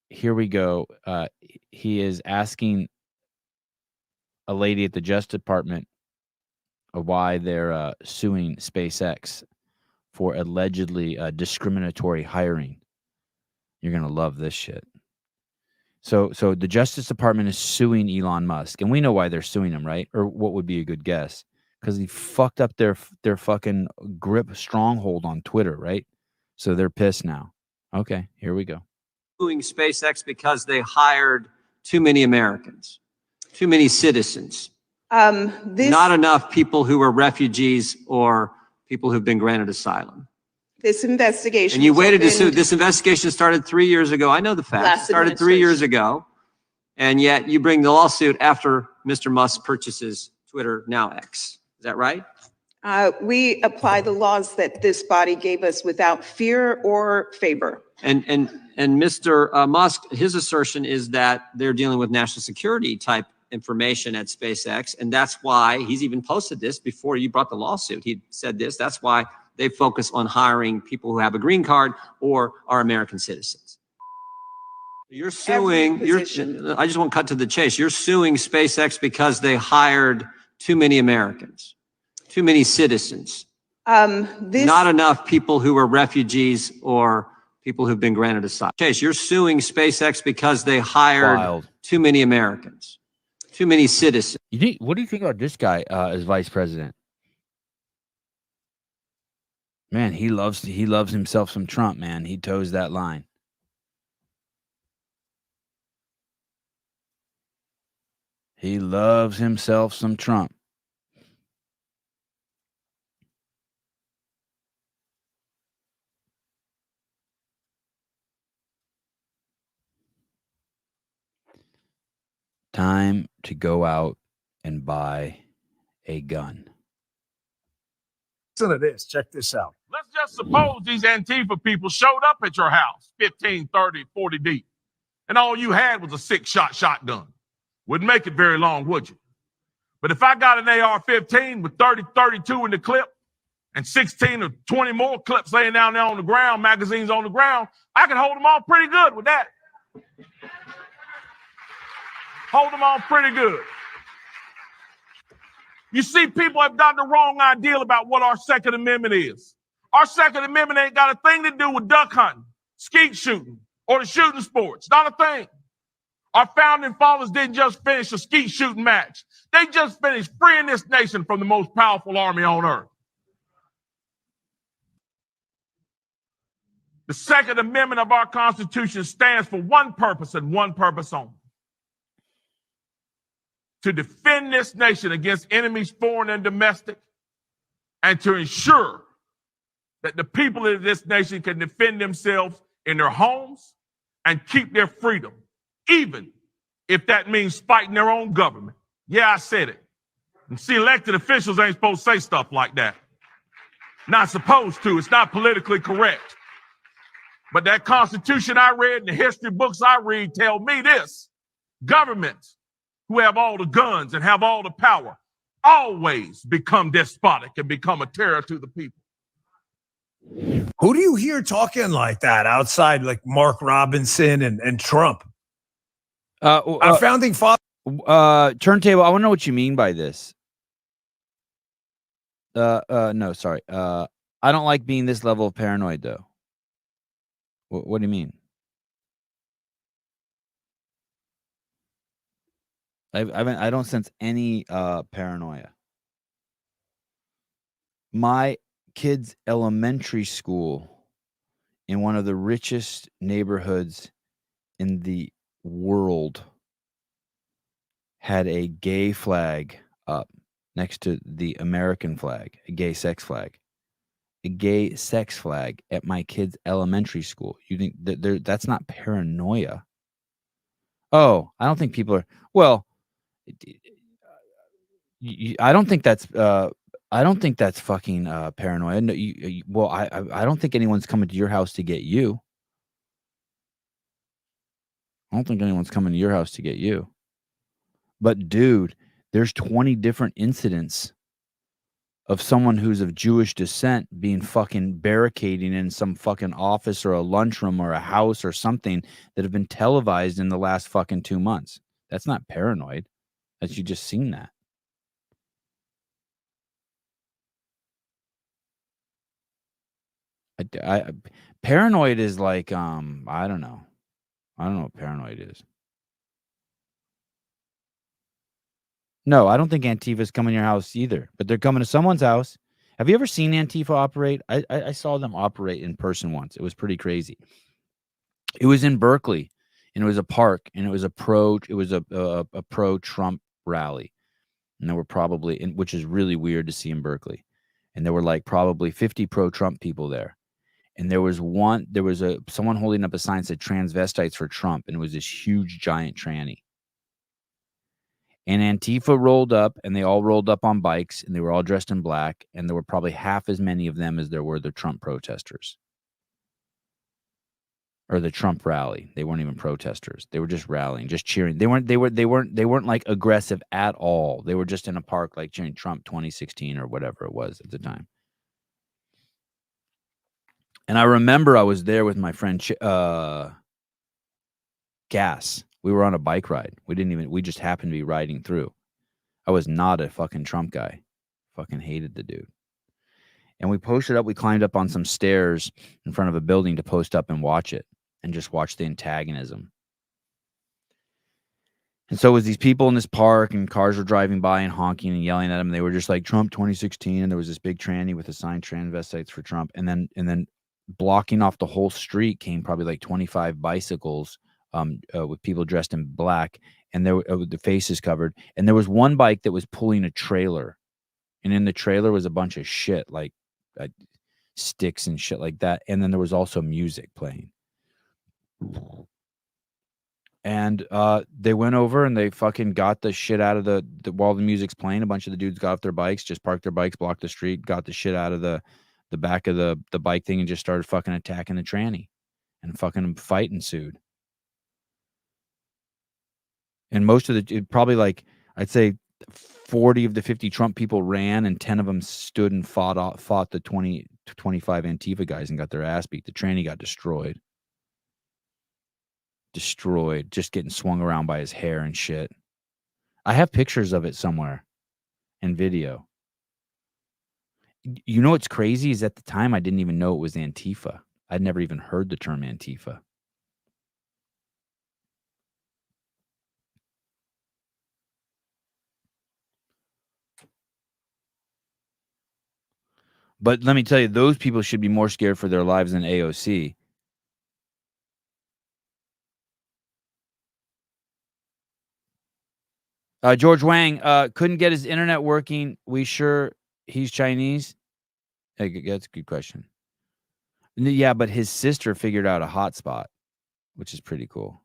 Here we go. He is asking a lady at the Justice Department why they're suing SpaceX for allegedly discriminatory hiring. You're going to love this shit. So the Justice Department is suing Elon Musk, and we know why they're suing him, right? Or what would be a good guess? Because he fucked up their fucking grip stronghold on Twitter, right? So they're pissed now. Okay, here we go. Suing SpaceX because they hired too many Americans, too many citizens. Not enough people who are refugees or people who've been granted asylum. This investigation. And you waited to sue. This investigation started 3 years ago. I know the facts. It started 3 years ago. And yet you bring the lawsuit after Mr. Musk purchases Twitter, now X. Is that right? We apply the laws that this body gave us without fear or favor. And Mr. Musk, his assertion is that they're dealing with national security type information at SpaceX. And that's why he's even posted this before you brought the lawsuit. He said this. That's why they focus on hiring people who have a green card or are American citizens. You're suing, I just won't cut to the chase. You're suing SpaceX because they hired too many Americans, too many citizens. Not enough people who are refugees or people who've been granted asylum. Chase, you're suing SpaceX because they hired too many Americans, too many citizens. What do you think about this guy as vice president? Man, he loves himself some Trump, man. He toes that line. He loves himself some Trump. Time to go out and buy a gun. Listen to this. Check this out. Let's just suppose these Antifa people showed up at your house 15, 30, 40 deep, and all you had was a 6-shot shotgun. Wouldn't make it very long, would you? But if I got an AR-15 with 30, 32 in the clip and 16 or 20 more clips laying down there on the ground, magazines on the ground, I can hold them all pretty good with that. Hold them all pretty good. You see, people have got the wrong idea about what our Second Amendment is. Our Second Amendment ain't got a thing to do with duck hunting, skeet shooting, or the shooting sports. Not a thing. Our founding fathers didn't just finish a skeet shooting match. They just finished freeing this nation from the most powerful army on earth. The Second Amendment of our Constitution stands for one purpose and one purpose only: to defend this nation against enemies, foreign and domestic, and to ensure that the people of this nation can defend themselves in their homes and keep their freedom, even if that means fighting their own government. Yeah, I said it. And see, elected officials ain't supposed to say stuff like that. Not supposed to. It's not politically correct. But that Constitution I read and the history books I read tell me this: governments who have all the guns and have all the power always become despotic and become a terror to the people. Who do you hear talking like that outside, like Mark Robinson and Trump? Our founding father. Turntable, I want to know what you mean by this. No, sorry. I don't like being this level of paranoid, though. What do you mean? I don't sense any paranoia. My kid's elementary school in one of the richest neighborhoods in the world had a gay flag up next to the American flag, a gay sex flag. A gay sex flag at my kid's elementary school. You think that's not paranoia? Oh, I don't think people are. Well, I don't think that's. I don't think that's fucking paranoia. No, well, I don't think anyone's coming to your house to get you. I don't think anyone's coming to your house to get you. But dude, there's 20 different incidents of someone who's of Jewish descent being fucking barricading in some fucking office or a lunchroom or a house or something that have been televised in the last fucking 2 months. That's not paranoid. That's you just seen that. Paranoid is like, I don't know. I don't know what paranoid is. No, I don't think Antifa's coming to your house either, but they're coming to someone's house. Have you ever seen Antifa operate? I saw them operate in person once. It was pretty crazy. It was in Berkeley, and it was a park, and it was a pro-Trump rally. And there were probably, which is really weird to see in Berkeley. And there were like probably 50 pro-Trump people there. And there was someone holding up a sign that said transvestites for Trump, and it was this huge giant tranny. And Antifa rolled up, and they all rolled up on bikes, and they were all dressed in black, and there were probably half as many of them as there were the Trump protesters. or the Trump rally. They weren't even protesters. They were just rallying, just cheering. They weren't like aggressive at all. They were just in a park like cheering Trump 2016 or whatever it was at the time. And I remember I was there with my friend Gas. We were on a bike ride. We just happened to be riding through. I was not a fucking Trump guy. Fucking hated the dude. And we posted up, we climbed up on some stairs in front of a building to post up and watch it and just watch the antagonism. And so it was these people in this park and cars were driving by and honking and yelling at them. They were just like Trump 2016. And there was this big tranny with a sign, transvestites for Trump. And then blocking off the whole street came probably like 25 bicycles with people dressed in black, and there the faces covered. And there was one bike that was pulling a trailer, and in the trailer was a bunch of shit like sticks and shit like that. And then there was also music playing. And they went over and they fucking got the shit out of the while the music's playing. A bunch of the dudes got off their bikes, just parked their bikes, blocked the street, got the shit out of the back of the bike thing and just started fucking attacking the tranny, and fucking fight ensued. And most of probably like, I'd say 40 of the 50 Trump people ran, and 10 of them stood and fought the 20 to 25 Antifa guys and got their ass beat. The tranny got destroyed, just getting swung around by his hair and shit. I have pictures of it somewhere and video. You know what's crazy is at the time I didn't even know it was Antifa. I'd never even heard the term Antifa. But let me tell you, those people should be more scared for their lives than AOC. George Wang couldn't get his internet working. We sure he's Chinese? Hey, that's a good question. Yeah, but his sister figured out a hotspot, which is pretty cool.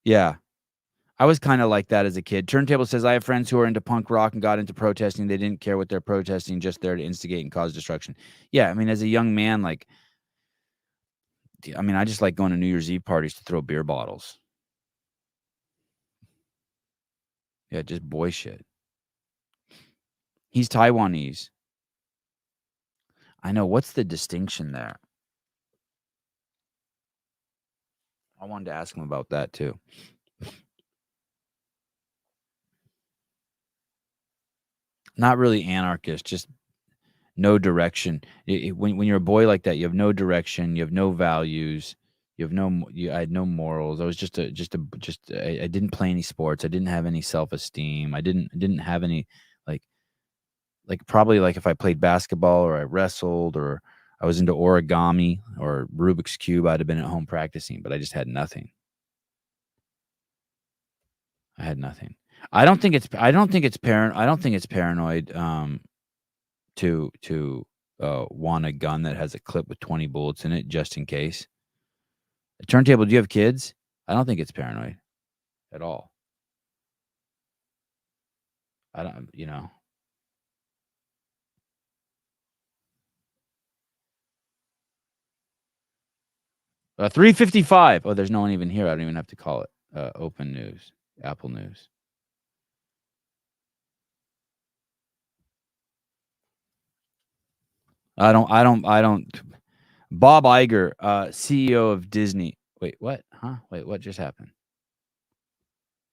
Yeah. I was kind of like that as a kid. Turntable says, I have friends who are into punk rock and got into protesting. They didn't care what they're protesting, just there to instigate and cause destruction. Yeah, I mean, as a young man, like, I mean, I just like going to New Year's Eve parties to throw beer bottles. Yeah, just boy shit. He's Taiwanese. I know. What's the distinction there? I wanted to ask him about that too. Not really anarchist, just no direction. When you're a boy like that, you have no direction, you have no values, I had no morals. I was I didn't play any sports. I didn't have any self-esteem. I didn't have any like probably like if I played basketball or I wrestled or I was into origami or Rubik's Cube, I'd have been at home practicing, but I just had nothing. I had nothing. I don't think it's paranoid to want a gun that has a clip with 20 bullets in it just in case. Turntable, do you have kids? I don't think it's paranoid at all. I don't, 3:55. Oh, there's no one even here. I don't even have to call it open news, Apple News. I don't. Bob Iger, CEO of Disney. Wait, what? Huh? Wait, what just happened?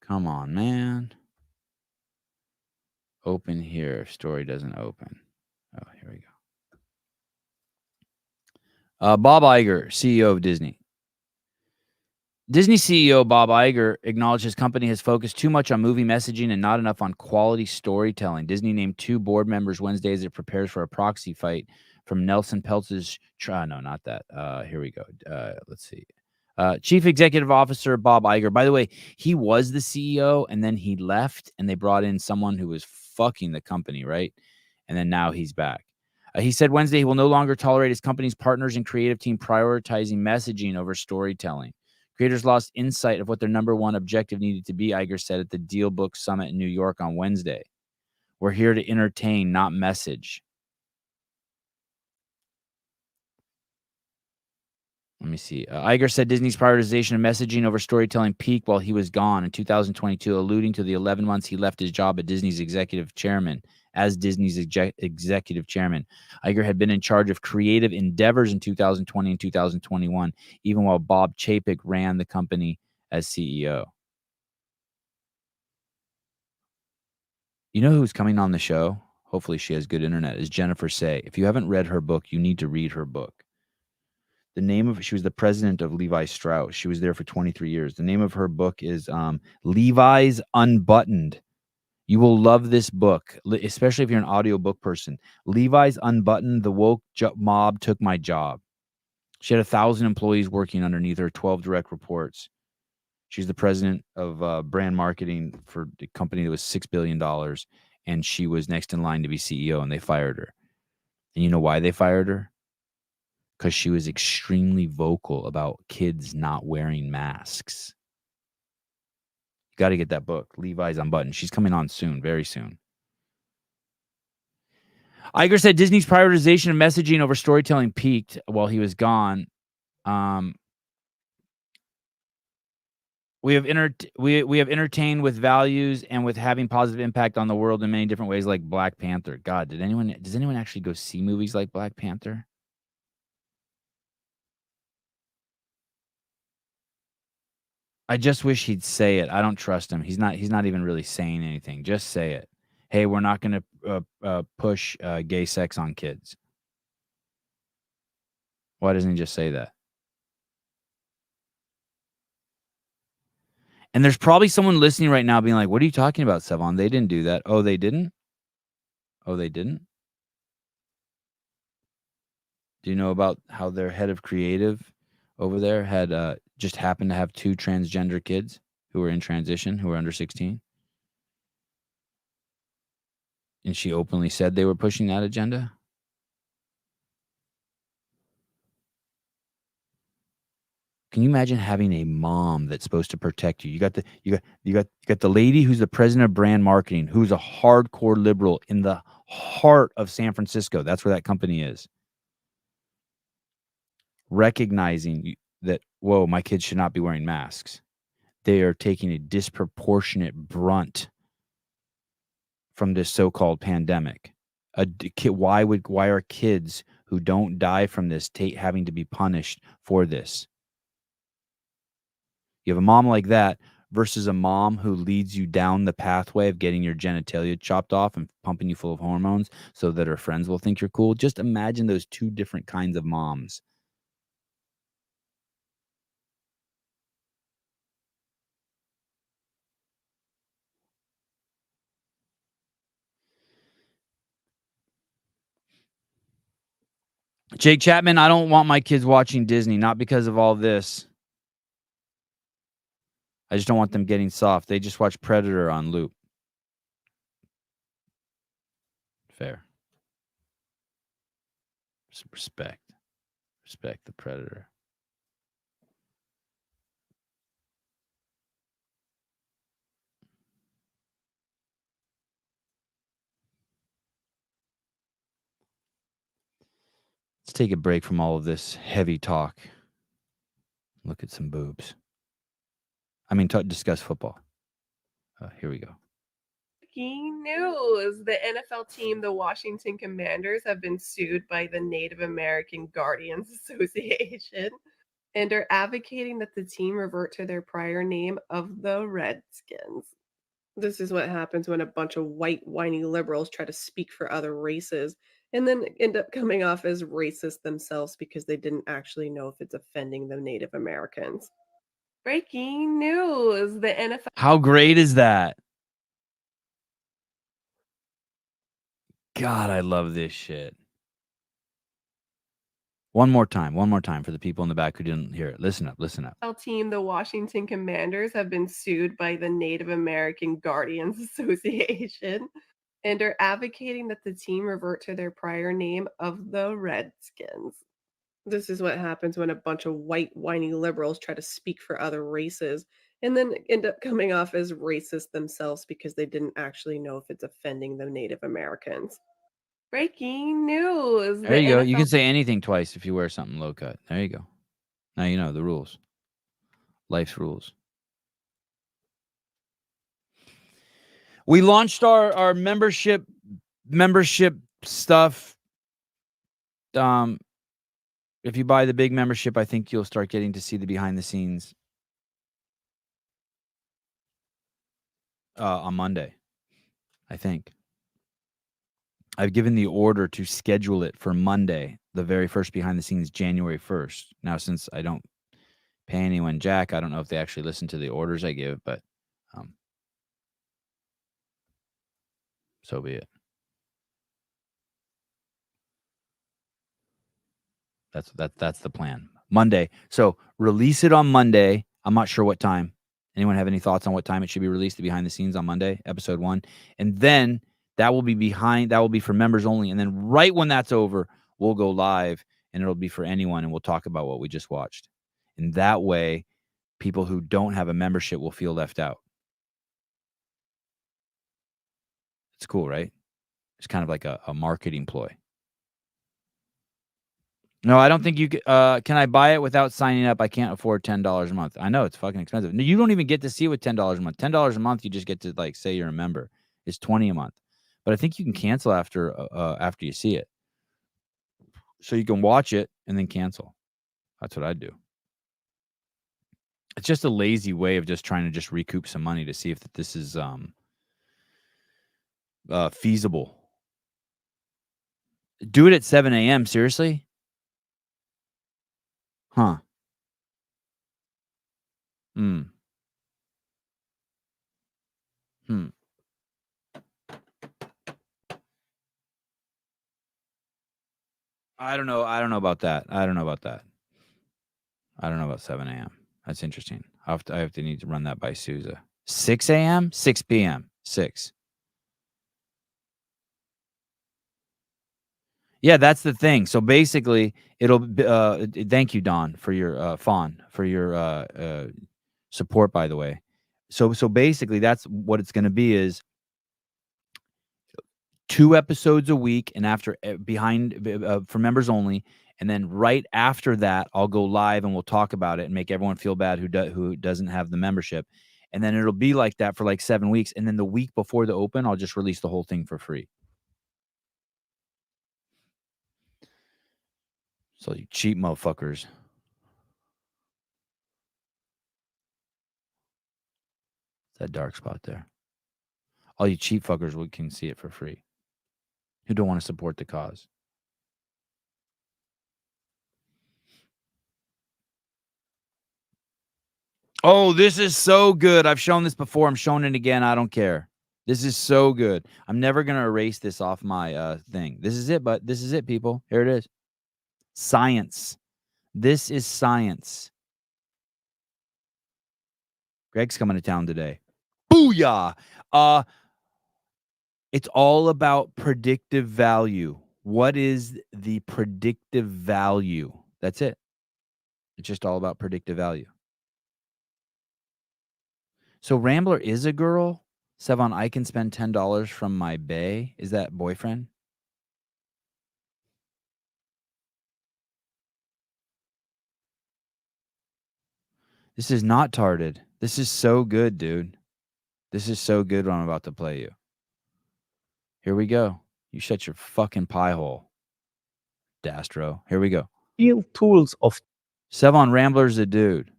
Come on, man. Open here. Story doesn't open. Oh, here we go. Bob Iger, CEO of Disney. Disney CEO Bob Iger acknowledged his company has focused too much on movie messaging and not enough on quality storytelling. Disney named 2 board members Wednesday as it prepares for a proxy fight from Nelson Peltz's no, not that. Here we go. Let's see. Chief Executive Officer Bob Iger. By the way, he was the CEO and then he left and they brought in someone who was fucking the company, right? And then now he's back. He said Wednesday he will no longer tolerate his company's partners and creative team prioritizing messaging over storytelling. Creators lost insight of what their number one objective needed to be, Iger said at the Deal Book Summit in New York on Wednesday. We're here to entertain, not message. Let me see. Iger said Disney's prioritization of messaging over storytelling peaked while he was gone in 2022, alluding to the 11 months he left his job at Disney's executive chairman. As Disney's executive chairman, Iger had been in charge of creative endeavors in 2020 and 2021, even while Bob Chapek ran the company as CEO. You know who's coming on the show? Hopefully she has good internet. Is Jennifer Say. If you haven't read her book, you need to read her book. The name of she was the president of Levi Strauss. She was there for 23 years. The name of her book is Levi's Unbuttoned. You will love this book, especially if you're an audiobook person. Levi's Unbuttoned, The Woke Mob Took My Job. She had 1,000 employees working underneath her, 12 direct reports. She's the president of brand marketing for a company that was $6 billion, and she was next in line to be CEO, and they fired her. And you know why they fired her? Because she was extremely vocal about kids not wearing masks. You got to get that book, Levi's Unbuttoned. She's coming on soon, very soon. Iger said Disney's prioritization of messaging over storytelling peaked while he was gone. We have entertained with values and with having positive impact on the world in many different ways, like Black Panther. God, does anyone actually go see movies like Black Panther? I just wish he'd say it. I don't trust him. He's not even really saying anything. Just say it. Hey, we're not going to push gay sex on kids. Why doesn't he just say that? And there's probably someone listening right now being like, what are you talking about, Sevan? They didn't do that. Oh, they didn't? Oh, they didn't? Do you know about how their head of creative over there had just happened to have 2 transgender kids who were in transition, who were under 16? And she openly said they were pushing that agenda? Can you imagine having a mom that's supposed to protect you? You got the lady who's the president of brand marketing, who's a hardcore liberal in the heart of San Francisco. That's where that company is. Recognizing that, whoa, my kids should not be wearing masks. They are taking a disproportionate brunt from this so-called pandemic. Why are kids who don't die from this having to be punished for this? You have a mom like that versus a mom who leads you down the pathway of getting your genitalia chopped off and pumping you full of hormones so that her friends will think you're cool. Just imagine those 2 different kinds of moms. Jake Chapman, I don't want my kids watching Disney, not because of all this. I just don't want them getting soft. They just watch Predator on loop. Fair. Respect. Respect the Predator. Let's take a break from all of this heavy talk. Look at some boobs. I mean, discuss football. Here we go. Breaking news. The NFL team, the Washington Commanders, have been sued by the Native American Guardians Association and are advocating that the team revert to their prior name of the Redskins. This is what happens when a bunch of white, whiny liberals try to speak for other races and then end up coming off as racist themselves because they didn't actually know if it's offending the Native Americans. Breaking news. The NFL. How great is that? God, I love this shit. One more time for the people in the back who didn't hear it. Listen up. Team, the Washington Commanders, have been sued by the Native American Guardians Association and are advocating that the team revert to their prior name of the Redskins. This is what happens when a bunch of white, whiny liberals try to speak for other races and then end up coming off as racist themselves because they didn't actually know if it's offending the Native Americans. Breaking news. There you go. You can say anything twice if you wear something low cut. There you go. Now you know the rules. Life's rules. We launched our membership stuff. If you buy the big membership, I think you'll start getting to see the behind the scenes on Monday. I think I've given the order to schedule it for Monday, the very first behind the scenes, January 1st. Now, since I don't pay anyone jack, I don't know if they actually listen to the orders I give, but so be it. That's the plan. Monday. So release it on Monday. I'm not sure what time. Anyone have any thoughts on what time it should be released, the behind the scenes on Monday, episode 1? And then that will be for members only. And then right when that's over, we'll go live and it'll be for anyone. And we'll talk about what we just watched. And that way, people who don't have a membership will feel left out. It's cool, right? It's kind of like a marketing ploy. No, I don't think you can I buy it without signing up? I can't afford $10 a month. I know it's fucking expensive. No, you don't even get to see it with $10 a month. $10 a month, you just get to like say you're a member. It's $20 a month. But I think you can cancel after you see it. So you can watch it and then cancel. That's what I'd do. It's just a lazy way of just trying to just recoup some money to see if this is feasible. Do it at 7 a.m. Seriously? Huh. I don't know about that. I don't know about 7 a.m. That's interesting. I have to need to run that by Sousa. 6 a.m., 6 p.m., 6. Yeah, that's the thing. So basically, it'll. Thank you, Don, for your Fawn, for your support. By the way, so basically, that's what it's going to be: is 2 episodes a week, and after for members only, and then right after that, I'll go live and we'll talk about it and make everyone feel bad who doesn't have the membership, and then it'll be like that for like 7 weeks, and then the week before the open, I'll just release the whole thing for free. So you cheap motherfuckers. That dark spot there. All you cheap fuckers can see it for free. Who don't want to support the cause. Oh, this is so good. I've shown this before. I'm showing it again. I don't care. This is so good. I'm never going to erase this off my thing. This is it, but this is it, people. Here it is. Science. This is science. Greg's coming to town today. Booyah! It's all about predictive value. What is the predictive value? That's it. It's just all about predictive value. So Rambler is a girl? Sevan, I can spend $10 from my bae. Is that boyfriend? This is not tarded. This is so good, dude. This is so good what I'm about to play you. Here we go. You shut your fucking pie hole, Dastro. Here we go. Real tools of Sevan Rambler's a dude.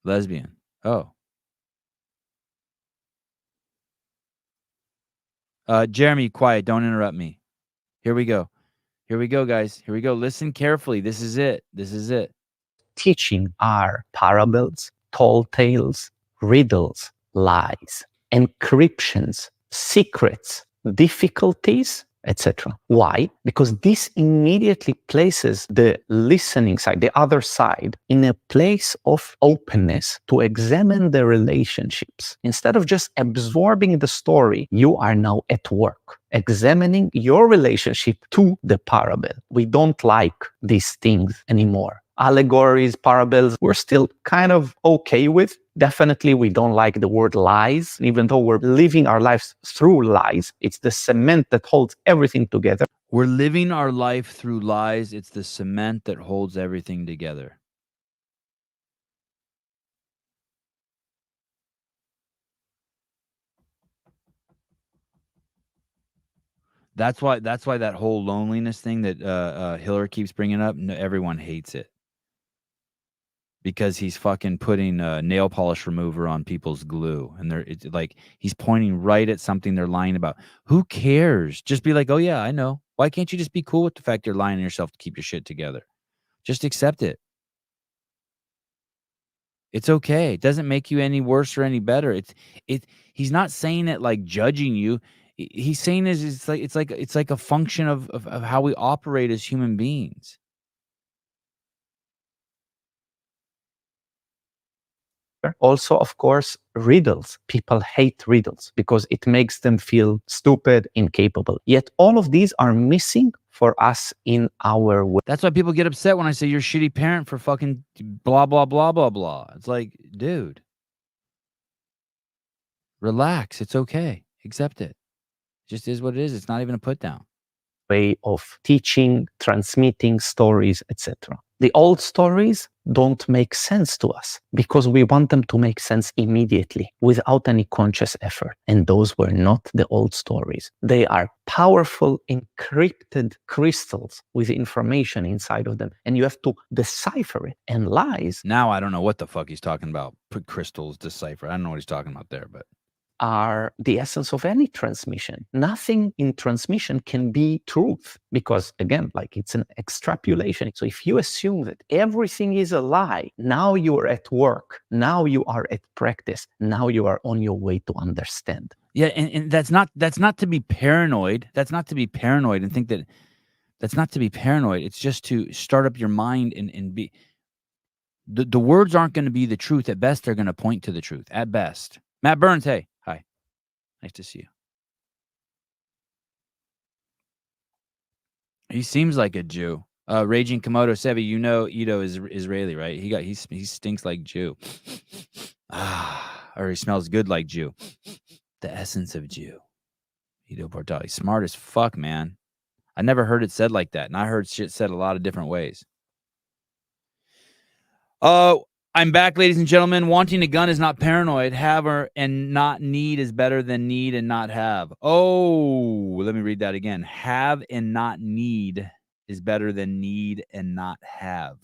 Lesbian. Oh. Jeremy, quiet. Don't interrupt me. Here we go. Here we go, guys. Here we go. Listen carefully. This is it. This is it. teaching are parables, tall tales, riddles, lies, encryptions, secrets, difficulties, etc. Why? Because this immediately places the listening side, the other side, in a place of openness to examine the relationships. Instead of just absorbing the story, you are now at work, examining your relationship to the parable. We don't like these things anymore. allegories, parables, we're still kind of okay with. Definitely, we don't like the word lies. Even though we're living our lives through lies, it's the cement that holds everything together. We're living our life through lies. It's the cement that holds everything together. That's why that whole loneliness thing that Hillary keeps bringing up, everyone hates it. Because he's fucking putting nail polish remover on people's glue. And it's like he's pointing right at something they're lying about. Who cares? Just be like, oh yeah, I know. Why can't you just be cool with the fact you're lying to yourself to keep your shit together? Just accept it. It's okay. It doesn't make you any worse or any better. He's not saying it like judging you. He's saying it's like a function of how we operate as human beings. Also, of course, riddles. People hate riddles because it makes them feel stupid, incapable. Yet all of these are missing for us in our world. That's why people get upset when I say you're a shitty parent for fucking blah, blah, blah, blah, blah. It's like, dude, relax. It's okay. Accept it. It just is what it is. It's not even a put down. Way of teaching, transmitting stories, etc. The old stories don't make sense to us because we want them to make sense immediately without any conscious effort. And those were not the old stories. They are powerful, encrypted crystals with information inside of them. And you have to decipher it. And lies. Now I don't know what the fuck he's talking about. Put crystals, decipher. I don't know what he's talking about there, but. Are the essence of any transmission. Nothing in transmission can be truth because, again, like it's an extrapolation. So if you assume that everything is a lie, now you are at work, now you are at practice, now you are on your way to understand. Yeah, and that's not to be paranoid. That's not to be paranoid and think that that's not to be paranoid. It's just to start up your mind and be. The words aren't going to be the truth. At best, they're going to point to the truth. At best. Matt Burns, hey. Hi. Nice to see you. He seems like a Jew. Raging Komodo Sevi, you know Ito is Israeli, right? He stinks like Jew. Or he smells good like Jew. The essence of Jew. Ito Portal. He's smart as fuck, man. I never heard it said like that. And I heard shit said a lot of different ways. I'm back, ladies and gentlemen. Wanting a gun is not paranoid. Have or and not need is better than need and not have. Oh, let me read that again. Have and not need is better than need and not have.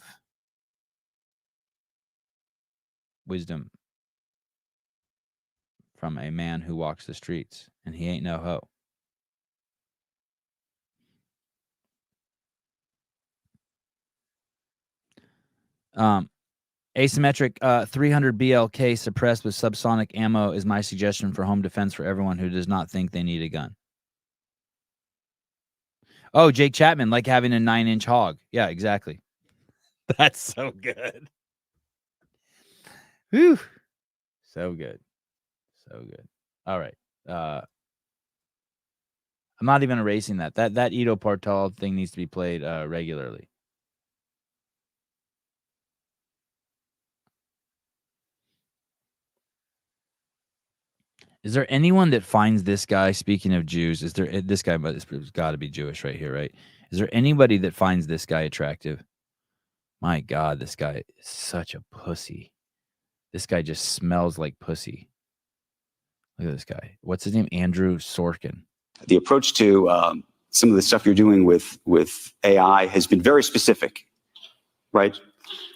Wisdom from a man who walks the streets, and he ain't no hoe. Asymmetric 300 BLK suppressed with subsonic ammo is my suggestion for home defense for everyone who does not think they need a gun. Oh, Jake Chapman, like having a 9-inch hog. Yeah, exactly. That's so good. Whew. So good. So good. All right. I'm not even erasing that. That Ito Portal thing needs to be played regularly. Is there anyone that finds this guy, speaking of Jews, is there this guy, but it's got to be Jewish right here, right? Is there anybody that finds this guy attractive? My God, this guy is such a pussy. This guy just smells like pussy. Look at this guy. What's his name? Andrew Sorkin. The approach to some of the stuff you're doing with AI has been very specific, right?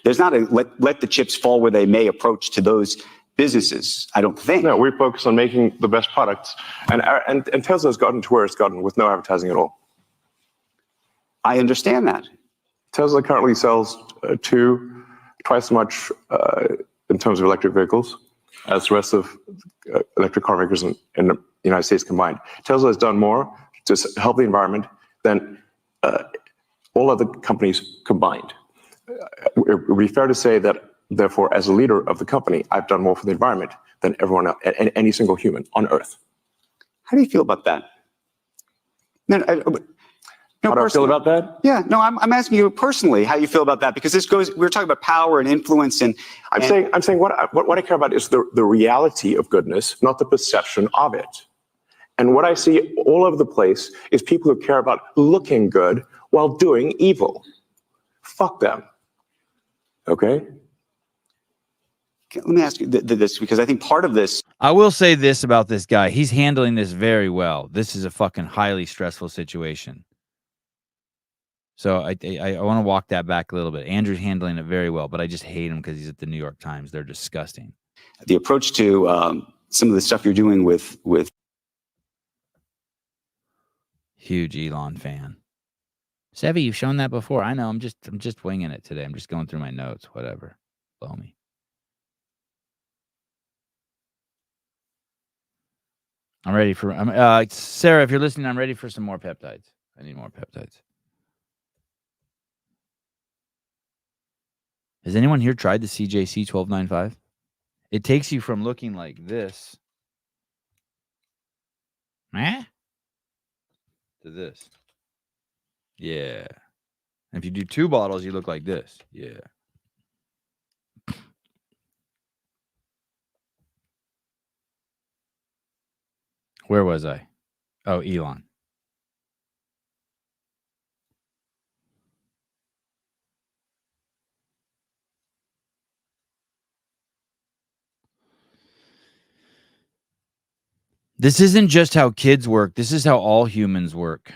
There's not a let the chips fall where they may approach to those businesses, I don't think. No, we focus on making the best products. And Tesla's gotten to where it's gotten with no advertising at all. I understand that. Tesla currently sells twice as much in terms of electric vehicles as the rest of electric car makers in the United States combined. Tesla has done more to help the environment than all other companies combined. It would be fair to say that, therefore, as a leader of the company, I've done more for the environment than everyone else, any single human on Earth. How do you feel about that? No, No, How do I feel personally. about that? Yeah, no, I'm asking you personally how you feel about that, because we're talking about power and influence, and I'm saying what I care about is the reality of goodness, not the perception of it. And what I see all over the place is people who care about looking good while doing evil. Fuck them. Okay? Let me ask you this, because I think part of this. I will say this about this guy. He's handling this very well. This is a fucking highly stressful situation. So I want to walk that back a little bit. Andrew's handling it very well, but I just hate him because he's at the New York Times. They're disgusting. The approach to some of the stuff you're doing with huge Elon fan. Sevy, you've shown that before. I know. I'm just winging it today. I'm just going through my notes. Whatever. Blow me. I'm ready for. Sarah, if you're listening, I'm ready for some more peptides. I need more peptides. Has anyone here tried the CJC 1295? It takes you from looking like this to this. Yeah. And if you do 2 bottles, you look like this. Yeah. Where was I? Oh, Elon. This isn't just how kids work. This is how all humans work.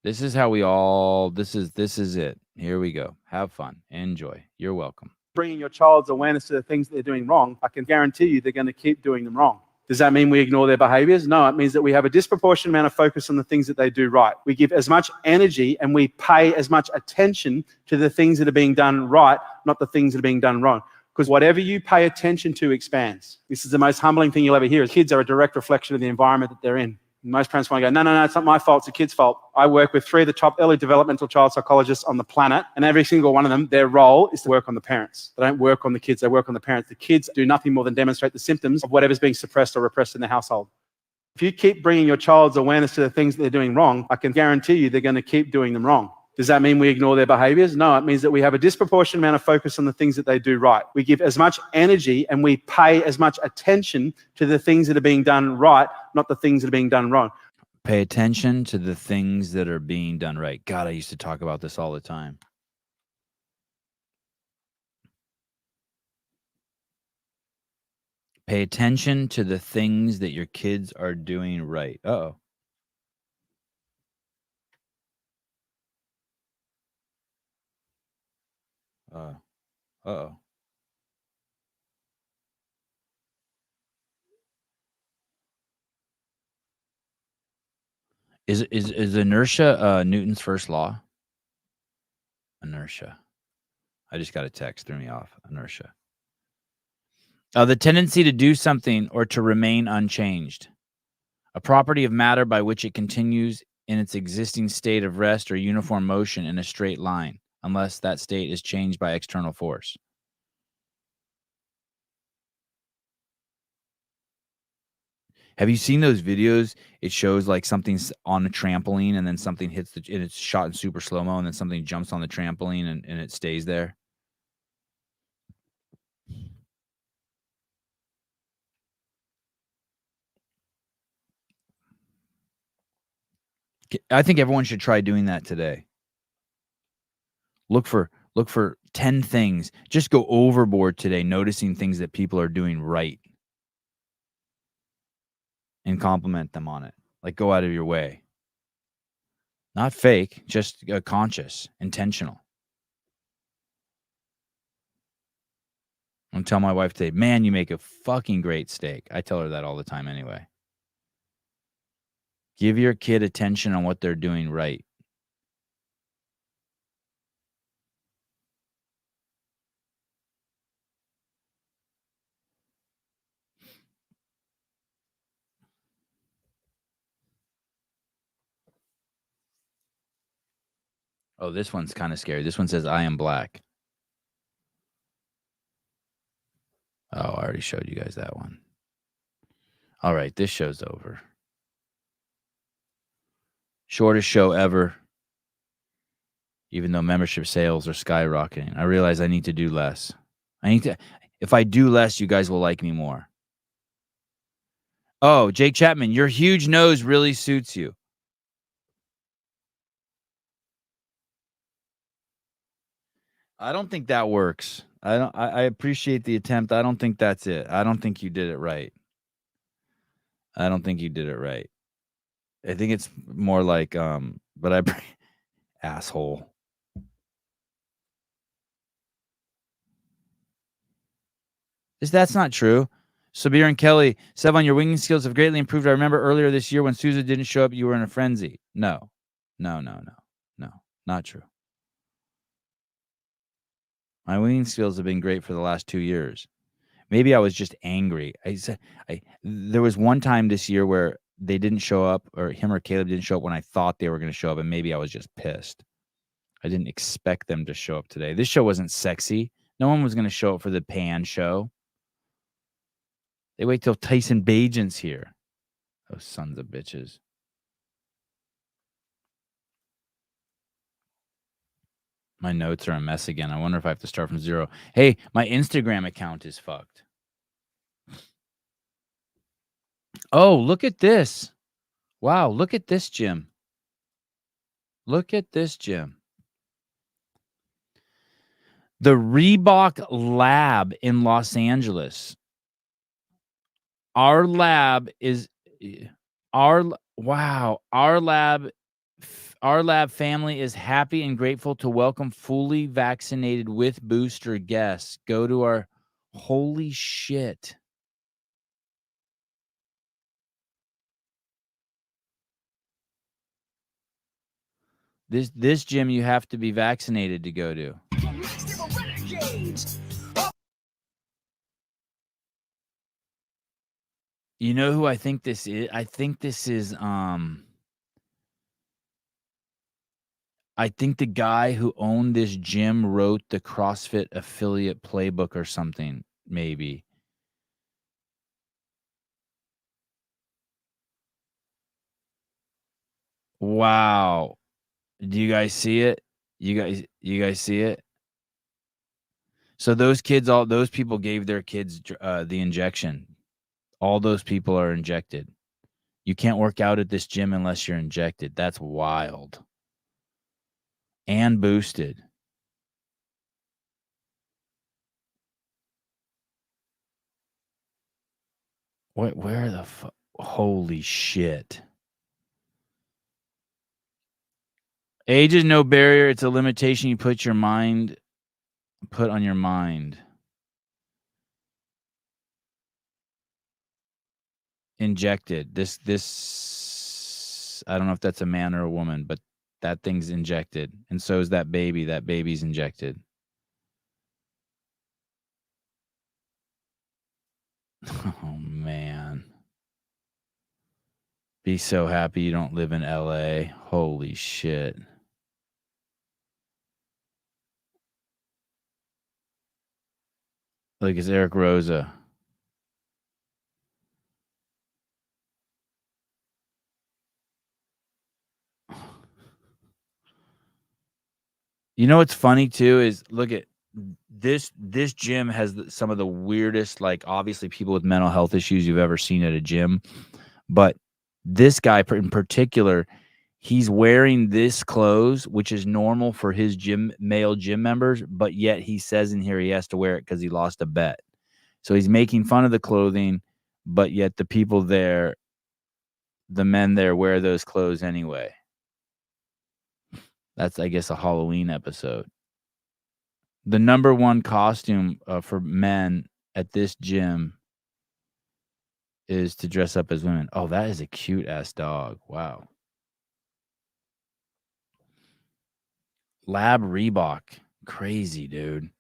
This is how we all, this is it. Here we go. Have fun. Enjoy. You're welcome. Bringing your child's awareness to the things that they're doing wrong, I can guarantee you they're going to keep doing them wrong. Does that mean we ignore their behaviors? No, it means that we have a disproportionate amount of focus on the things that they do right. We give as much energy and we pay as much attention to the things that are being done right, not the things that are being done wrong. Because whatever you pay attention to expands. This is the most humbling thing you'll ever hear. Kids are a direct reflection of the environment that they're in. Most parents want to go, no, it's not my fault, it's the kid's fault. I work with 3 of the top early developmental child psychologists on the planet, and every single one of them, their role is to work on the parents. They don't work on the kids, they work on the parents. The kids do nothing more than demonstrate the symptoms of whatever's being suppressed or repressed in the household. If you keep bringing your child's awareness to the things that they're doing wrong, I can guarantee you they're going to keep doing them wrong. Does that mean we ignore their behaviors? No, it means that we have a disproportionate amount of focus on the things that they do right. We give as much energy and we pay as much attention to the things that are being done right, not the things that are being done wrong. Pay attention to the things that are being done right. God, I used to talk about this all the time. Pay attention to the things that your kids are doing right. Uh-oh. Uh-oh. Is inertia Newton's first law? Inertia. I just got a text, threw me off. Inertia. The tendency to do something or to remain unchanged. A property of matter by which it continues in its existing state of rest or uniform motion in a straight line, unless that state is changed by external force. Have you seen those videos? It shows like something's on a trampoline and then something hits and it's shot in super slow-mo and then something jumps on the trampoline and it stays there. I think everyone should try doing that today. Look for 10 things. Just go overboard today, noticing things that people are doing right. And compliment them on it. Like, go out of your way. Not fake, just conscious, intentional. I'll tell my wife today, man, you make a fucking great steak. I tell her that all the time anyway. Give your kid attention on what they're doing right. Oh, this one's kind of scary. This one says, I am black. Oh, I already showed you guys that one. All right, this show's over. Shortest show ever. Even though membership sales are skyrocketing. I realize I need to do less. If I do less, you guys will like me more. Oh, Jake Chapman, your huge nose really suits you. I don't think that works. I appreciate the attempt. I don't think that's it. I don't think you did it right. I don't think you did it right. I think it's more like asshole. That's not true. Sabir and Kelly, Sevan, your winging skills have greatly improved. I remember earlier this year when Sousa didn't show up, you were in a frenzy. No, not true. My winging skills have been great for the last 2 years. Maybe I was just angry. There was one time this year where they didn't show up, or him or Caleb didn't show up when I thought they were going to show up, and maybe I was just pissed. I didn't expect them to show up today. This show wasn't sexy. No one was going to show up for the Pan show. They wait till Tyson Bagent's here. Those sons of bitches. My notes are a mess again. I wonder if I have to start from zero. Hey, my Instagram account is fucked. Oh, look at this. Wow, look at this gym. Look at this gym. The Reebok Lab in Los Angeles. Our lab family is happy and grateful to welcome fully vaccinated with booster guests. Go to our holy shit. This gym you have to be vaccinated to go to. You know who I think this is? I think the guy who owned this gym wrote the CrossFit affiliate playbook or something, maybe. Wow. Do you guys see it? You guys see it? So those people gave their kids the injection. All those people are injected. You can't work out at this gym unless you're injected. That's wild. And boosted. Where the fuck? Holy shit. Age is no barrier. It's a limitation you put on your mind. Injected. This I don't know if that's a man or a woman, but that thing's injected. And so is that baby. That baby's injected. Oh, man. Be so happy you don't live in LA. Holy shit. Look, it's Eric Rosa. You know what's funny too is look at this gym has some of the weirdest, like obviously people with mental health issues you've ever seen at a gym. But this guy in particular, he's wearing this clothes, which is normal for his male gym members, but yet he says in here he has to wear it because he lost a bet. So he's making fun of the clothing, but yet the people there, the men there wear those clothes anyway. That's, I guess, a Halloween episode. The number one costume for men at this gym is to dress up as women. Oh, that is a cute-ass dog. Wow. Lab Reebok. Crazy, dude.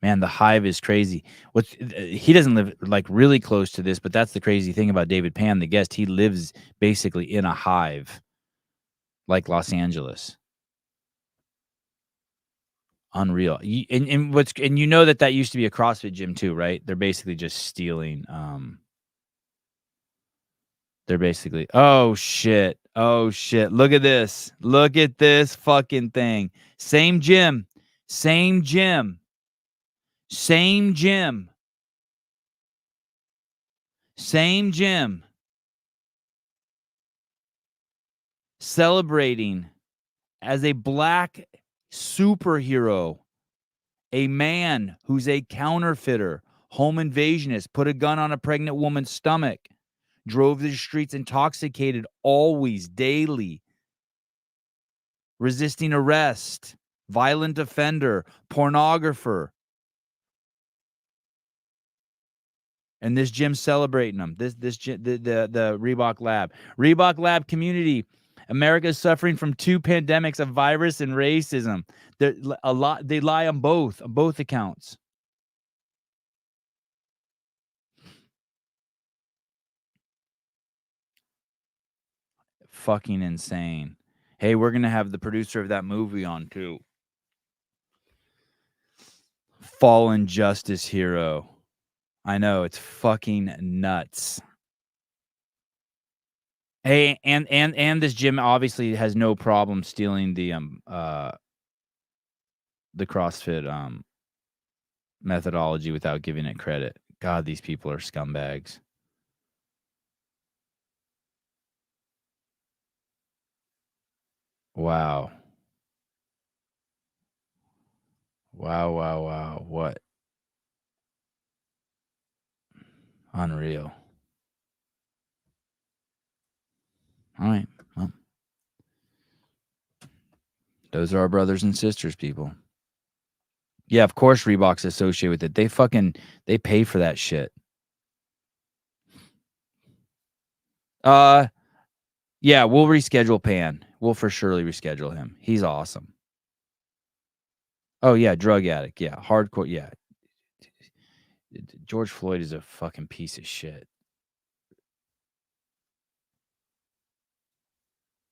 Man, the hive is crazy. He doesn't live like really close to this, but that's the crazy thing about David Pan, the guest. He lives basically in a hive like Los Angeles. Unreal. And you know that used to be a CrossFit gym too, right? They're basically just stealing. They're basically, oh shit. Oh shit. Look at this. Look at this fucking thing. Same gym. Same gym. Same gym. Same gym. Celebrating as a black superhero, a man who's a counterfeiter, home invasionist, put a gun on a pregnant woman's stomach, drove the streets intoxicated always, daily, resisting arrest, violent offender, pornographer. And this gym's celebrating them. This the Reebok Lab. Reebok Lab community. America is suffering from 2 pandemics, a virus and racism. They lie on both accounts. Fucking insane. Hey, we're gonna have the producer of that movie on too. Fallen justice hero. I know, it's fucking nuts. Hey, and this gym obviously has no problem stealing the CrossFit methodology without giving it credit. God, these people are scumbags. Wow. Wow. What? Unreal. All right. Well, those are our brothers and sisters, people. Yeah, of course Reebok's associated with it. They pay for that shit. Yeah, we'll reschedule Pan. We'll for surely reschedule him. He's awesome. Oh yeah, drug addict. Yeah, hardcore. Yeah. George Floyd is a fucking piece of shit.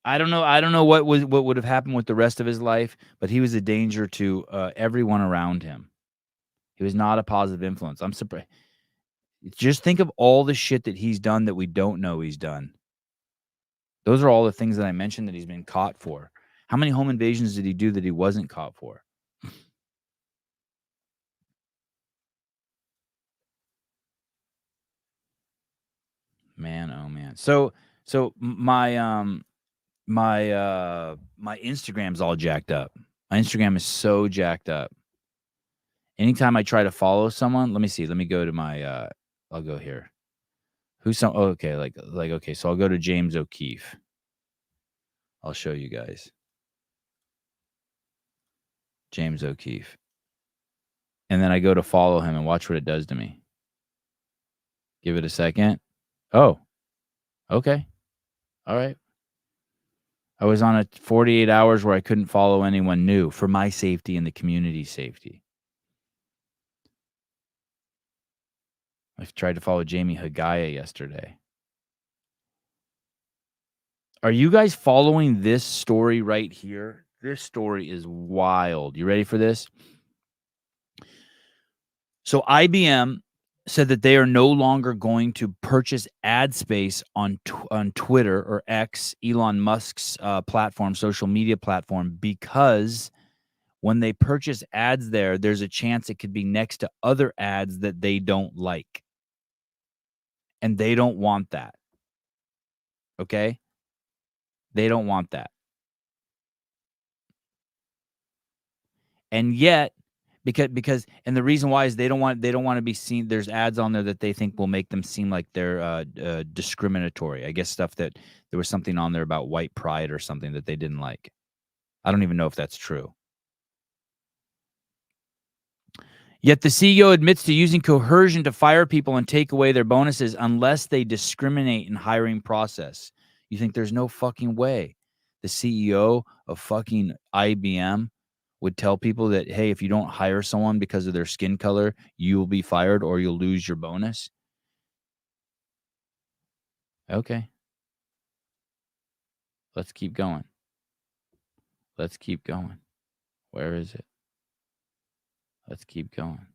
I don't know what would have happened with the rest of his life, but he was a danger to everyone around him. He was not a positive influence. I'm surprised. Just think of all the shit that he's done that we don't know he's done. Those are all the things that I mentioned that he's been caught for. How many home invasions did he do that he wasn't caught for? Man, oh man. So my my Instagram's all jacked up. My Instagram is so jacked up. Anytime I try to follow someone, let me see. Let me go to my I'll go here. Who's some okay, like okay, so I'll go to James O'Keefe. I'll show you guys. James O'Keefe. And then I go to follow him and watch what it does to me. Give it a second. Oh. Okay. All right. I was on a 48 hours where I couldn't follow anyone new for my safety and the community's safety. I tried to follow Jamie Hagaya yesterday. Are you guys following this story right here? This story is wild. You ready for this? So IBM said that they are no longer going to purchase ad space on Twitter or X, Elon Musk's platform, social media platform, because when they purchase ads there, there's a chance it could be next to other ads that they don't like. And they don't want that. Okay? They don't want that. And yet, because and the reason why is they don't want to be seen. There's ads on there that they think will make them seem like they're discriminatory. I guess stuff that there was something on there about white pride or something that they didn't like. I don't even know if that's true. Yet the CEO admits to using coercion to fire people and take away their bonuses unless they discriminate in hiring process. You think there's no fucking way the CEO of fucking IBM would tell people that, hey, if you don't hire someone because of their skin color, you will be fired or you'll lose your bonus? Okay. Let's keep going. Let's keep going. Where is it? Let's keep going.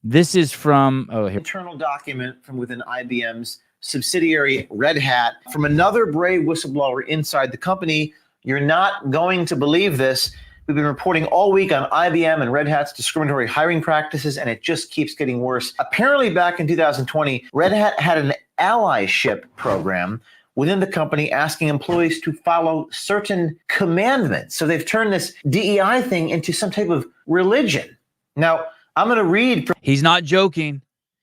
This is from here. Internal document from within IBM's subsidiary Red Hat. From another brave whistleblower inside the company, you're not going to believe this. We've been reporting all week on IBM and Red Hat's discriminatory hiring practices, and it just keeps getting worse. Apparently, back in 2020, Red Hat had an allyship program within the company asking employees to follow certain commandments. So they've turned this DEI thing into some type of religion. Now, I'm going to read from— He's not joking.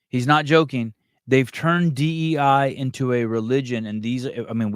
He's not joking. They've turned DEI into a religion, and these, I mean,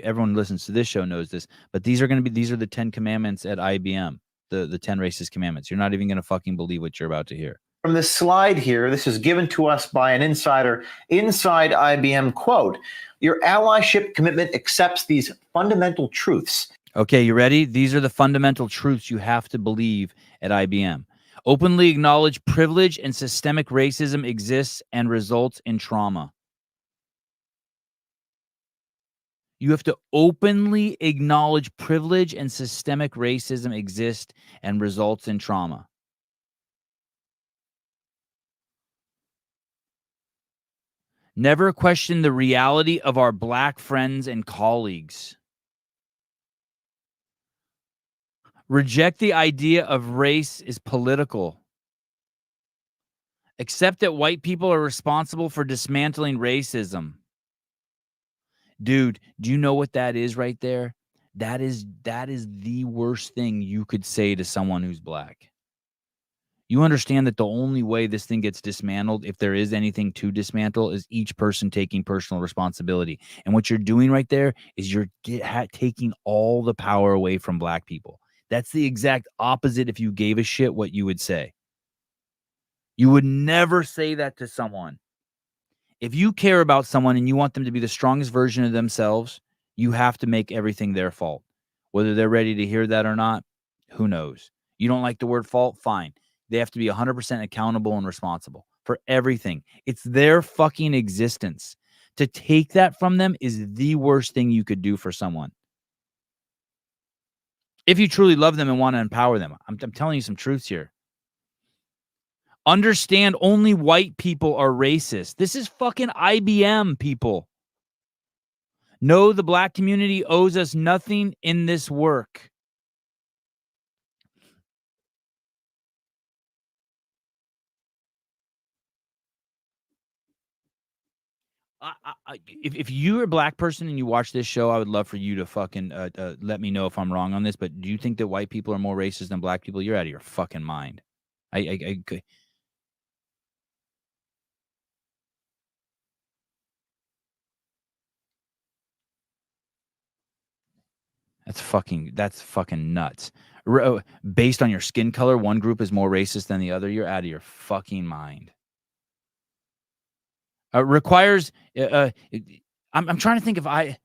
everyone who listens to this show knows this, but these are the 10 commandments at IBM, the 10 racist commandments. You're not even going to fucking believe what you're about to hear. From this slide here, this is given to us by an insider inside IBM, quote, "Your allyship commitment accepts these fundamental truths." Okay, you ready? These are the fundamental truths you have to believe at IBM. Openly acknowledge privilege and systemic racism exists and results in trauma. You have to openly acknowledge privilege and systemic racism exist and results in trauma. Never question the reality of our black friends and colleagues. Reject the idea of race is political. Accept that white people are responsible for dismantling racism. Dude, do you know what that is right there? That is the worst thing you could say to someone who's black. You understand that the only way this thing gets dismantled, if there is anything to dismantle, is each person taking personal responsibility. And what you're doing right there is you're taking all the power away from black people. That's the exact opposite if you gave a shit what you would say. You would never say that to someone. If you care about someone and you want them to be the strongest version of themselves, you have to make everything their fault. Whether they're ready to hear that or not, who knows? You don't like the word fault? Fine. They have to be 100% accountable and responsible for everything. It's their fucking existence. To take that from them is the worst thing you could do for someone. If you truly love them and want to empower them. I'm telling you some truths here. Understand only white people are racist. This is fucking IBM, people. Know the black community owes us nothing in this work. If you're a black person and you watch this show, I would love for you to fucking let me know if I'm wrong on this. But do you think that white people are more racist than black people? You're out of your fucking mind. That's fucking nuts. Based on your skin color, one group is more racist than the other. You're out of your fucking mind. Requires. I'm trying to think if I.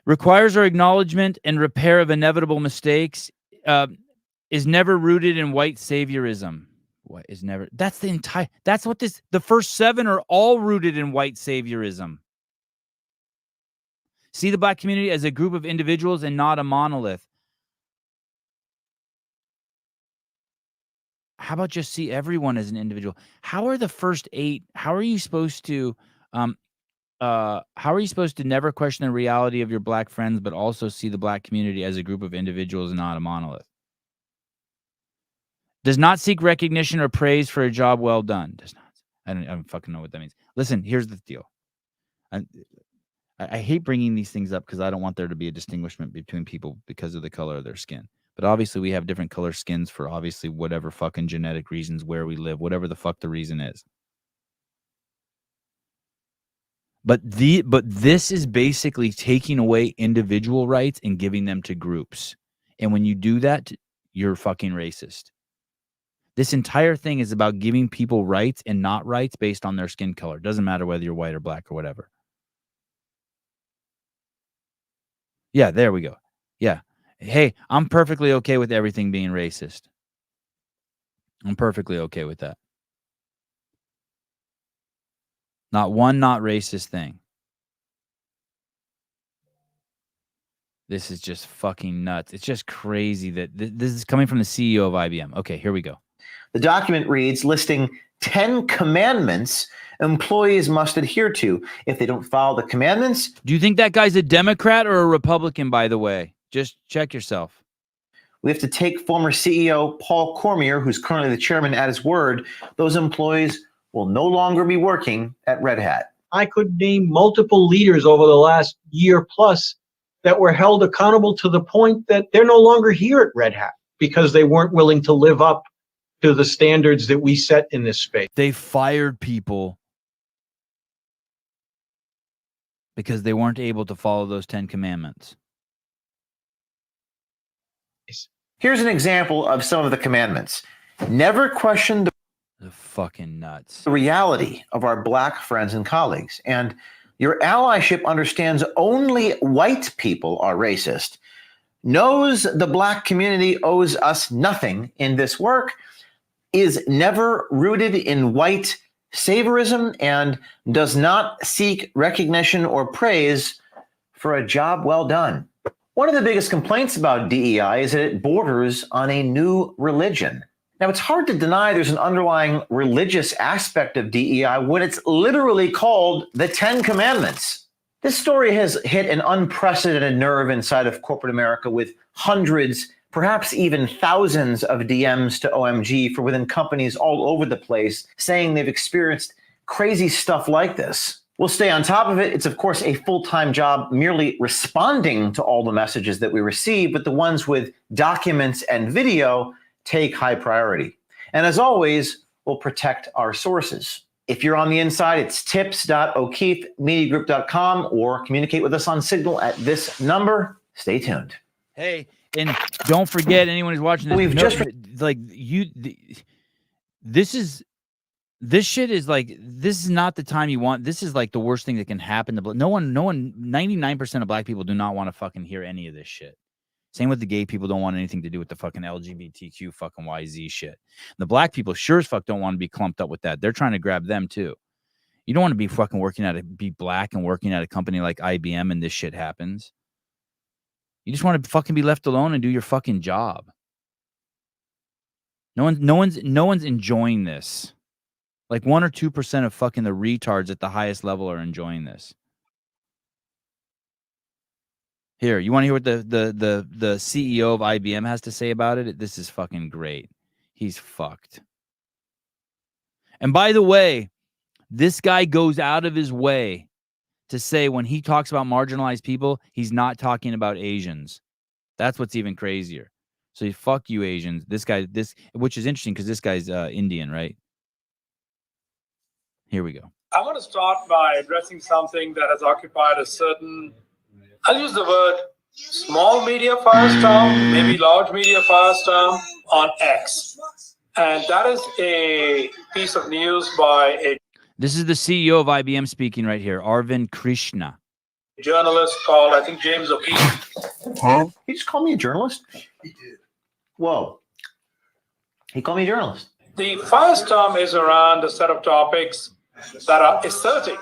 Requires our acknowledgement and repair of inevitable mistakes. Is never rooted in white saviorism. What is never? That's the entire. That's what this. The first 7 are all rooted in white saviorism. See the black community as a group of individuals and not a monolith. How about just see everyone as an individual? How are the first 8? How are you supposed to? How are you supposed to never question the reality of your black friends, but also see the black community as a group of individuals and not a monolith? Does not seek recognition or praise for a job well done. Does not. I don't fucking know what that means. Listen, here's the deal. I hate bringing these things up because I don't want there to be a distinguishment between people because of the color of their skin. But obviously we have different color skins for obviously whatever fucking genetic reasons, where we live, whatever the fuck the reason is. But this is basically taking away individual rights and giving them to groups. And when you do that, you're fucking racist. This entire thing is about giving people rights and not rights based on their skin color. It doesn't matter whether you're white or black or whatever. Yeah, there we go. Yeah. Hey, I'm perfectly okay with everything being racist. I'm perfectly okay with that. Not one not racist thing. This is just fucking nuts. It's just crazy that this is coming from the CEO of IBM. Okay, here we go. The document reads, listing 10 commandments employees must adhere to. If they don't follow the commandments. Do you think that guy's a Democrat or a Republican, by the way? Just check yourself. We have to take former CEO Paul Cormier, who's currently the chairman, at his word. Those employees will no longer be working at Red Hat. I could name multiple leaders over the last year plus that were held accountable to the point that they're no longer here at Red Hat because they weren't willing to live up to the standards that we set in this space. They fired people because they weren't able to follow those 10 commandments. Here's an example of some of the commandments. Never question the fucking nuts. The reality of our Black friends and colleagues. And your allyship understands only white people are racist. Knows the Black community owes us nothing in this work. Is never rooted in white saviorism and does not seek recognition or praise for a job well done. One of the biggest complaints about DEI is that it borders on a new religion. Now, it's hard to deny there's an underlying religious aspect of DEI when it's literally called the 10 Commandments. This story has hit an unprecedented nerve inside of corporate America with hundreds, perhaps even thousands of DMs to OMG for within companies all over the place saying they've experienced crazy stuff like this. We'll stay on top of it. It's, of course, a full-time job merely responding to all the messages that we receive, but the ones with documents and video take high priority. And as always, we'll protect our sources. If you're on the inside, it's tips.o'keefemediagroup.com or communicate with us on Signal at this number. Stay tuned. Hey, and don't forget, anyone who's watching this, this shit is like, this is not the time you want. This is like the worst thing that can happen. No one, 99% of Black people do not want to fucking hear any of this shit. Same with the gay people, don't want anything to do with the fucking LGBTQ fucking YZ shit. The Black people sure as fuck don't want to be clumped up with that. They're trying to grab them too. You don't want to be fucking be Black and working at a company like IBM and this shit happens. You just want to fucking be left alone and do your fucking job. No one's enjoying this. Like 1 or 2% of fucking the retards at the highest level are enjoying this. Here, you want to hear what the CEO of IBM has to say about it? This is fucking great. He's fucked. And by the way, this guy goes out of his way to say when he talks about marginalized people, he's not talking about Asians. That's what's even crazier. So fuck you, Asians. Which is interesting because this guy's Indian, right? Here we go. I want to start by addressing something that has occupied a certain, I'll use the word small media firestorm, maybe large media firestorm on X. And that is a piece of news by a This is the CEO of IBM speaking right here, Arvind Krishna. journalist called, I think, James O'Keefe. Huh? He just called me a journalist? He did. Whoa. He called me a journalist. The firestorm is around a set of topics that are asserting,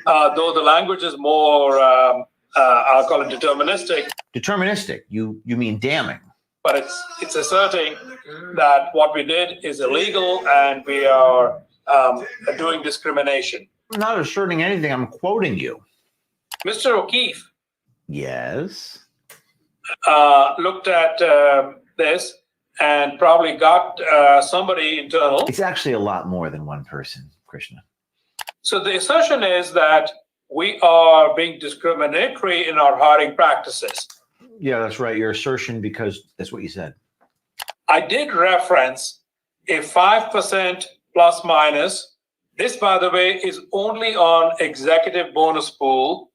though the language is more, I'll call it deterministic. Deterministic? You mean damning? But it's asserting that what we did is illegal and we are doing discrimination. I'm not asserting anything. I'm quoting you. Mr. O'Keefe. Yes. Looked at this and probably got somebody internal. It's actually a lot more than one person, Krishna. So the assertion is that we are being discriminatory in our hiring practices. Yeah, that's right. Your assertion, because that's what you said. I did reference a 5% plus minus. This, by the way, is only on executive bonus pool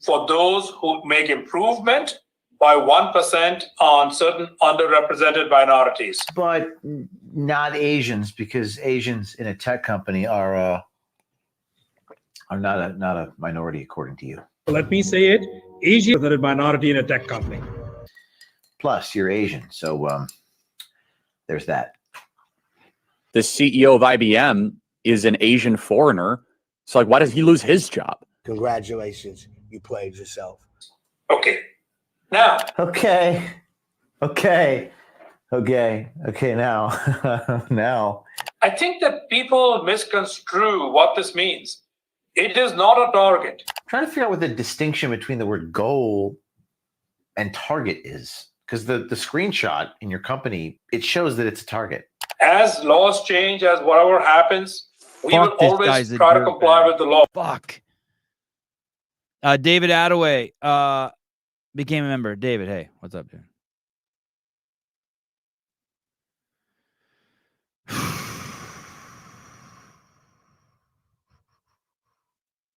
for those who make improvement by 1% on certain underrepresented minorities. But not Asians, because Asians in a tech company are not a minority, according to you. Let me say it. Asian represented minority in a tech company. Plus, you're Asian, so there's that. The CEO of IBM is an Asian foreigner. So, why does he lose his job? Congratulations, you played yourself. Okay. Now. Okay. Okay. Now, now. I think that people misconstrue what this means. It is not a target. I'm trying to figure out what the distinction between the word goal and target is, because the screenshot in your company, it shows that it's a target. As laws change, as whatever happens, we will always try to comply with the law. Fuck. David Attaway became a member. David, hey, what's up, dude?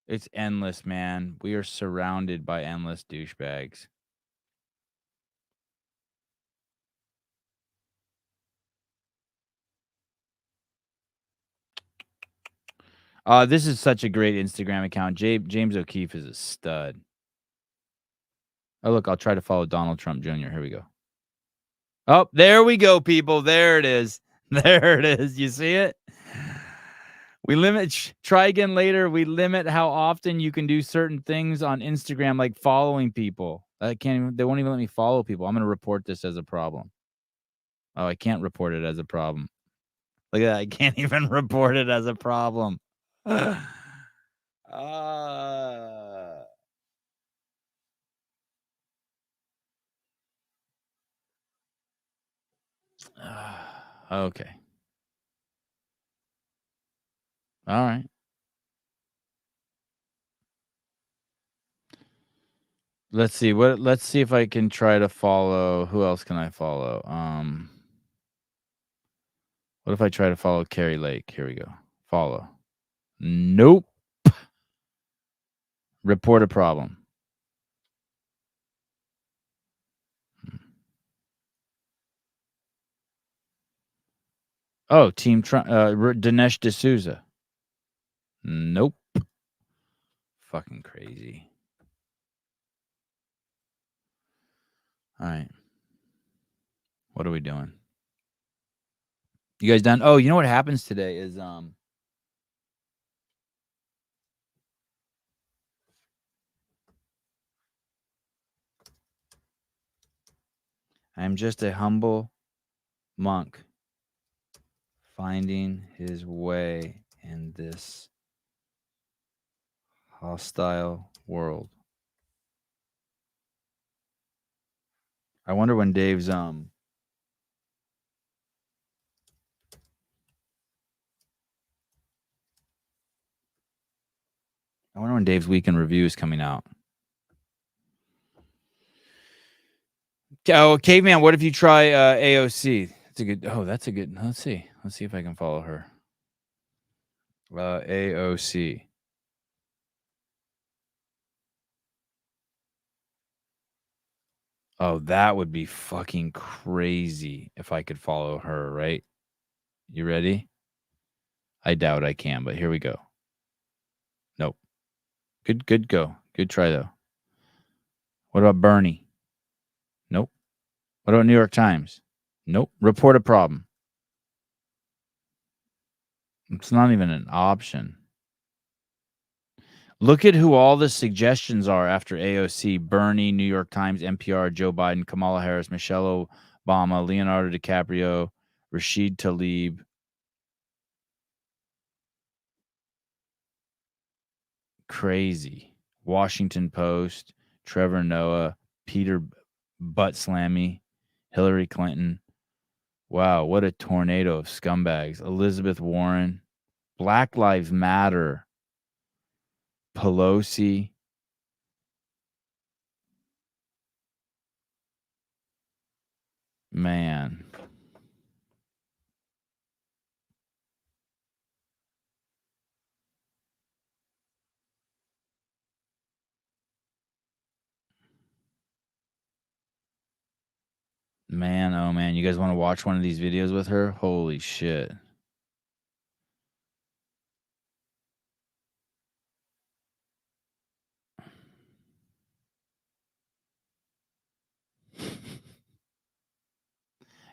It's endless, man. We are surrounded by endless douchebags. This is such a great Instagram account. James O'Keefe is a stud. Oh, look, I'll try to follow Donald Trump Jr. Here we go. Oh, there we go, people. There it is. There it is. You see it? We limit, try again later. We limit how often you can do certain things on Instagram, like following people. They won't even let me follow people. I'm going to report this as a problem. Oh, I can't report it as a problem. Look at that. I can't even report it as a problem. Okay. All right. Let's see if I can try to follow. Who else can I follow? What if I try to follow Carrie Lake? Here we go. Follow. Nope. Report a problem. Oh, Team Trump. Dinesh D'Souza. Nope. Fucking crazy. All right. What are we doing? You guys done? Oh, you know what happens today is I'm just a humble monk finding his way in this hostile world. I wonder when Dave's I wonder when Dave's weekend review is coming out. Oh, Caveman, what if you try AOC? That's a good. Let's see if I can follow her. AOC. Oh, that would be fucking crazy if I could follow her, right? You ready? I doubt I can, but here we go. Nope. Good go. Good try, though. What about Bernie? Nope. What about New York Times? Nope. Report a problem. It's not even an option. Look at who all the suggestions are after AOC. Bernie, New York Times, NPR, Joe Biden, Kamala Harris, Michelle Obama, Leonardo DiCaprio, Rashid Tlaib. Crazy. Washington Post, Trevor Noah, Peter Buttslammy, Hillary Clinton. Wow, what a tornado of scumbags. Elizabeth Warren, Black Lives Matter, Pelosi. Man. Man, oh man, you guys want to watch one of these videos with her? Holy shit.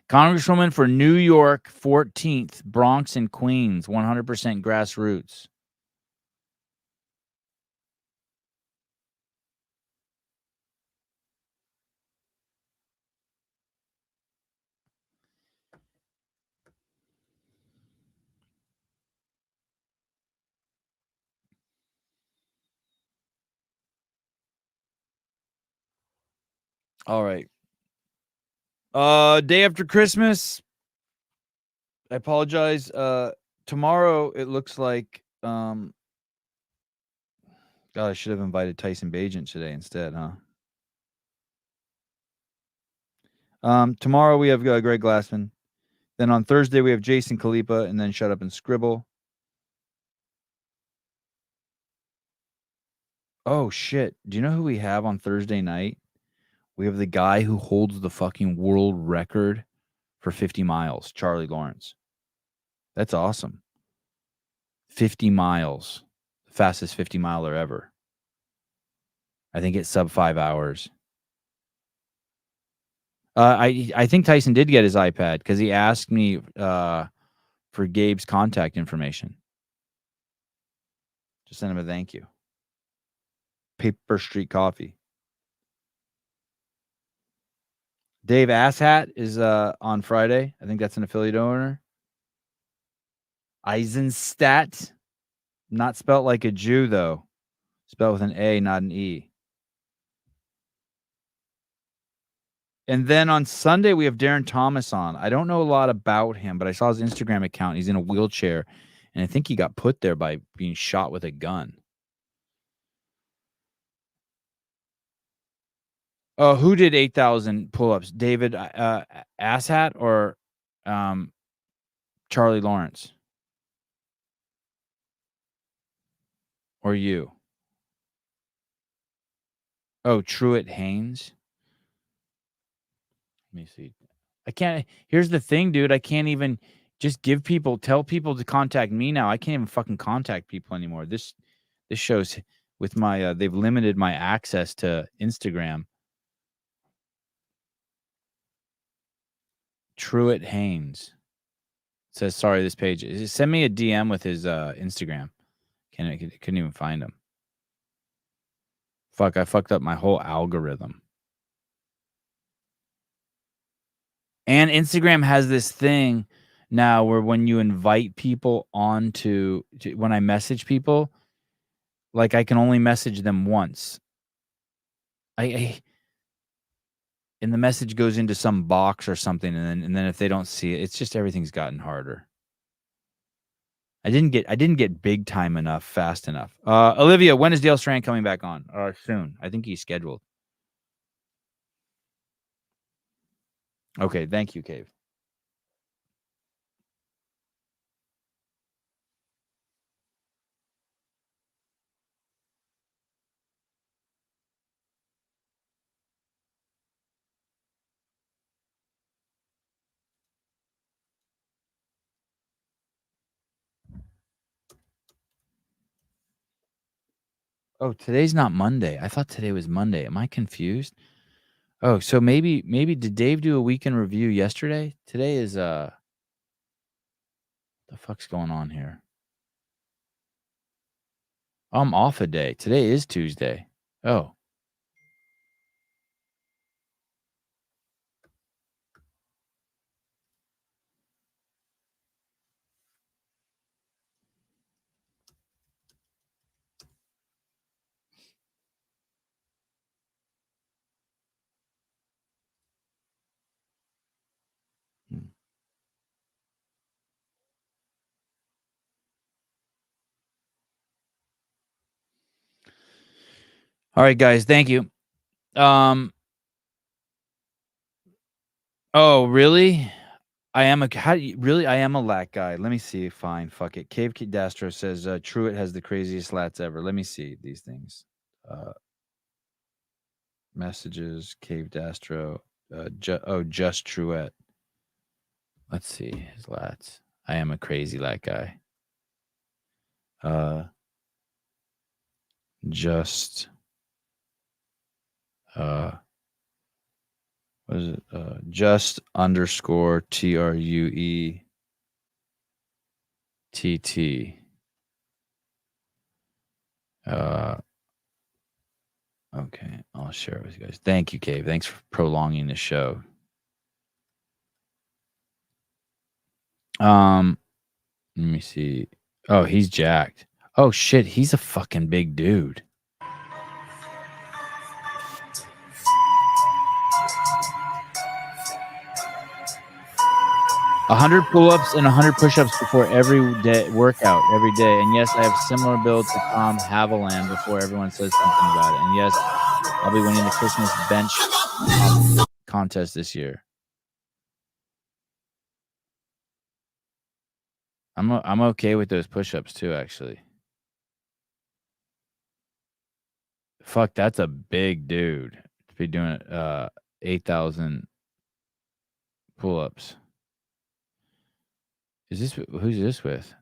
Congresswoman for New York 14th, Bronx and Queens, 100% grassroots. All right. Day after Christmas. I apologize. Tomorrow it looks like God, I should have invited Tyson Bagent today instead, huh? Tomorrow we have Greg Glassman. Then on Thursday we have Jason Khalipa, and then Shut Up and Scribble. Oh shit. Do you know who we have on Thursday night? We have the guy who holds the fucking world record for 50 miles, Charlie Lawrence. That's awesome. 50 miles. The fastest 50 miler ever. I think it's sub 5 hours. I think Tyson did get his iPad because he asked me for Gabe's contact information. Just send him a thank you. Paper Street Coffee. Dave Asshat is on Friday. I think that's an affiliate owner. Eisenstadt. Not spelt like a Jew, though. Spelled with an A, not an E. And then on Sunday, we have Darren Thomas on. I don't know a lot about him, but I saw his Instagram account. He's in a wheelchair, and I think he got put there by being shot with a gun. Who did 8,000 pull-ups? David Asshat or Charlie Lawrence? Or you? Oh, Truitt Haynes. Let me see. I can't. Here's the thing, dude. I can't even just tell people to contact me now. I can't even fucking contact people anymore. This shows with my, they've limited my access to Instagram. Truitt Haynes says, sorry, this page. Send me a DM with his Instagram. Couldn't even find him. Fuck, I fucked up my whole algorithm. And Instagram has this thing now where when you invite people onto, when I message people, like I can only message them once. And the message goes into some box or something, and then if they don't see it, it's just everything's gotten harder. I didn't get big time enough, fast enough. Olivia, when is Dale Strand coming back on? Soon. I think he's scheduled. Okay, thank you, Cave. Oh, today's not Monday. I thought today was Monday. Am I confused? Oh, so maybe did Dave do a weekend review yesterday? Today is the fuck's going on here? I'm off a day. Today is Tuesday. Oh. All right, guys. Thank you. Oh, really? I am a lat guy. Let me see. Fine. Fuck it. Cave Dastro says Truitt has the craziest lats ever. Let me see these things. Messages. Cave Dastro. Just Truitt. Let's see his lats. I am a crazy lat guy. Just. What is it? Just _ TRUETT. Okay, I'll share it with you guys. Thank you, Cave. Thanks for prolonging the show. Let me see. Oh, he's jacked. Oh shit, he's a fucking big dude. 100 pull-ups and 100 push-ups before every day workout every day. And yes, I have similar build to Tom Haviland before everyone says something about it. And yes, I'll be winning the Christmas bench contest this year. I'm okay with those push-ups too, actually. Fuck, that's a big dude to be doing 8,000 pull-ups. Who's this with?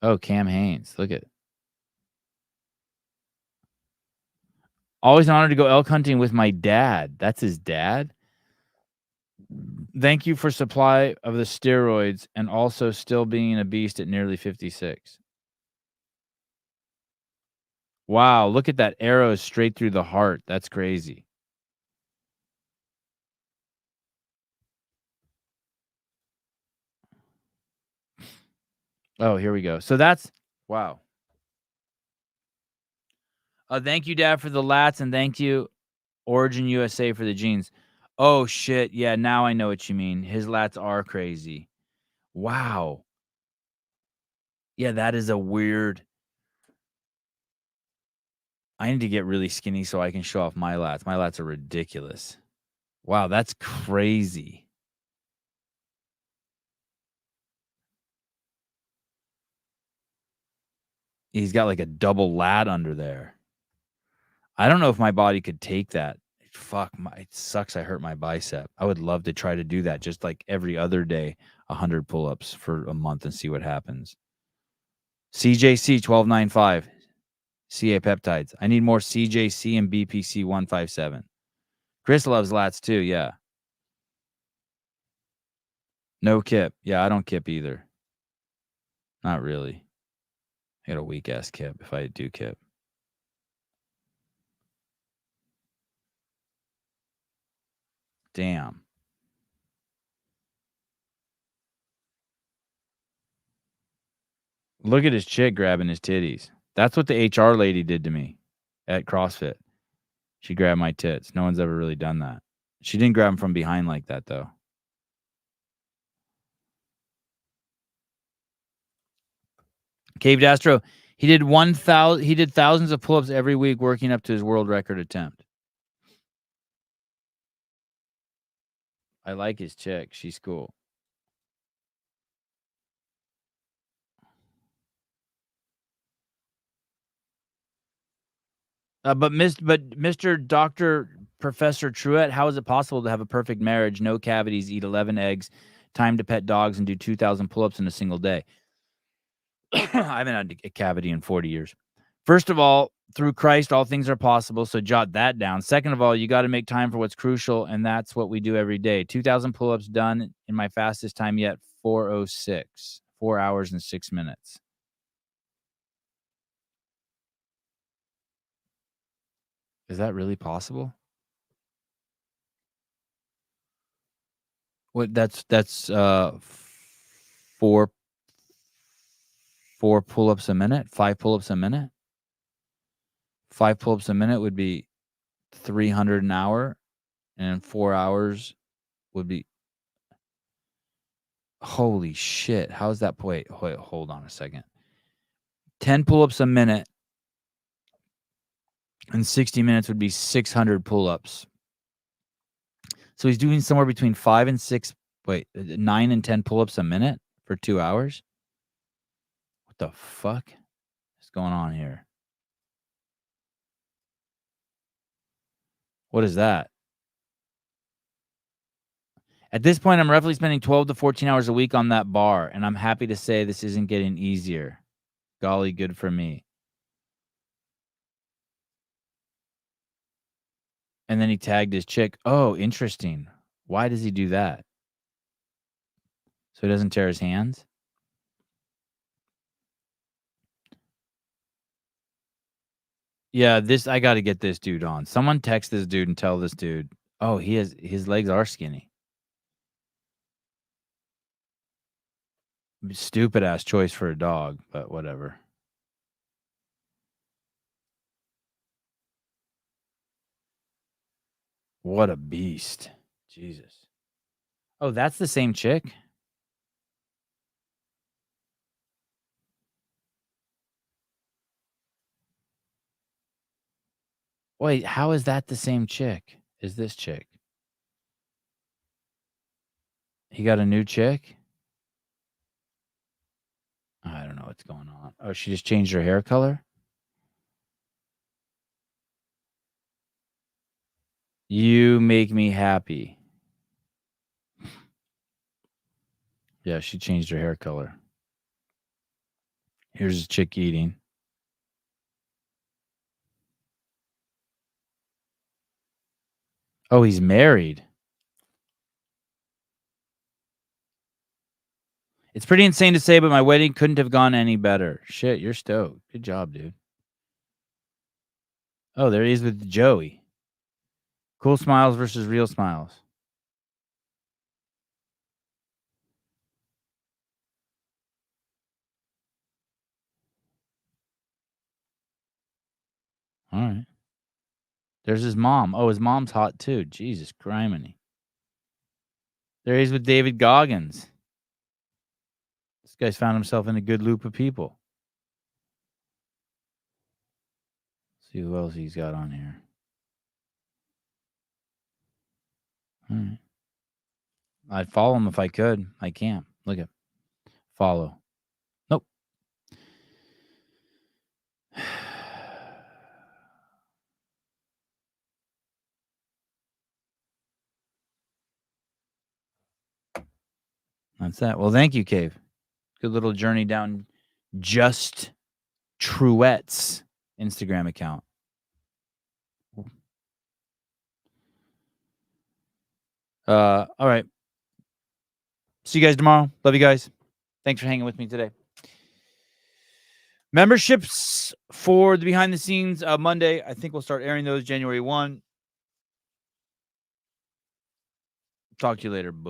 Oh, Cam Haynes. Look at. Always an honor to go elk hunting with my dad. That's his dad. Thank you for supply of the steroids and also still being a beast at nearly 56. Wow, look at that arrow straight through the heart. That's crazy. Oh, here we go. So that's wow. Thank you, Dad, for the lats, and thank you, Origin USA, for the jeans. Oh shit, yeah. Now I know what you mean. His lats are crazy. Wow. Yeah, that is a weird. I need to get really skinny so I can show off my lats. My lats are ridiculous. Wow, that's crazy. He's got like a double lat under there. I don't know if my body could take that. Fuck, it sucks I hurt my bicep. I would love to try to do that just like every other day, 100 pull-ups for a month and see what happens. CJC 1295, CA peptides. I need more CJC and BPC 157. Chris loves lats too, yeah. No kip. Yeah, I don't kip either. Not really. I got a weak ass kip if I do kip. Damn. Look at his chick grabbing his titties. That's what the HR lady did to me at CrossFit. She grabbed my tits. No one's ever really done that. She didn't grab them from behind like that, though. Caved Astro, he did thousands of pull-ups every week working up to his world record attempt. I like his chick. She's cool. But Mr. Dr. Professor Truitt, how is it possible to have a perfect marriage, no cavities, eat 11 eggs, time to pet dogs, and do 2,000 pull-ups in a single day? I haven't had a cavity in 40 years. First of all, through Christ, all things are possible, so jot that down. Second of all, you got to make time for what's crucial, and that's what we do every day. 2,000 pull-ups done in my fastest time yet, 4:06, 4 hours and 6 minutes. Is that really possible? What? That's four pull-ups a minute, 5 pull-ups a minute. 5 pull-ups a minute would be 300 an hour, and 4 hours would be. Holy shit! How's that? Wait, hold on a second. 10 pull-ups a minute, and 60 minutes would be 600 pull-ups. So he's doing somewhere between 9 and 10 pull-ups a minute for 2 hours. What the fuck is going on here? What is that? At this point, I'm roughly spending 12 to 14 hours a week on that bar, and I'm happy to say this isn't getting easier. Golly, good for me. And then he tagged his chick. Oh, interesting. Why does he do that? So he doesn't tear his hands? Yeah, I got to get this dude on. Someone text this dude and tell this dude, oh, his legs are skinny. Stupid ass choice for a dog, but whatever. What a beast. Jesus. Oh, that's the same chick? Wait, how is that the same chick as this chick? He got a new chick? I don't know what's going on. Oh, she just changed her hair color? You make me happy. Yeah, she changed her hair color. Here's a chick eating. Oh, he's married. It's pretty insane to say, but my wedding couldn't have gone any better. Shit, you're stoked. Good job, dude. Oh, there he is with Joey. Cool smiles versus real smiles. All right. There's his mom. Oh, his mom's hot too. Jesus criminy. There he is with David Goggins. This guy's found himself in a good loop of people. See who else he's got on here. All right. I'd follow him if I could. I can't. Look at follow. Nope. That's that. Well, thank you, Cave. Good little journey down just Truett's Instagram account. All right. See you guys tomorrow. Love you guys. Thanks for hanging with me today. Memberships for the behind the scenes Monday. I think we'll start airing those January 1. Talk to you later. Boo.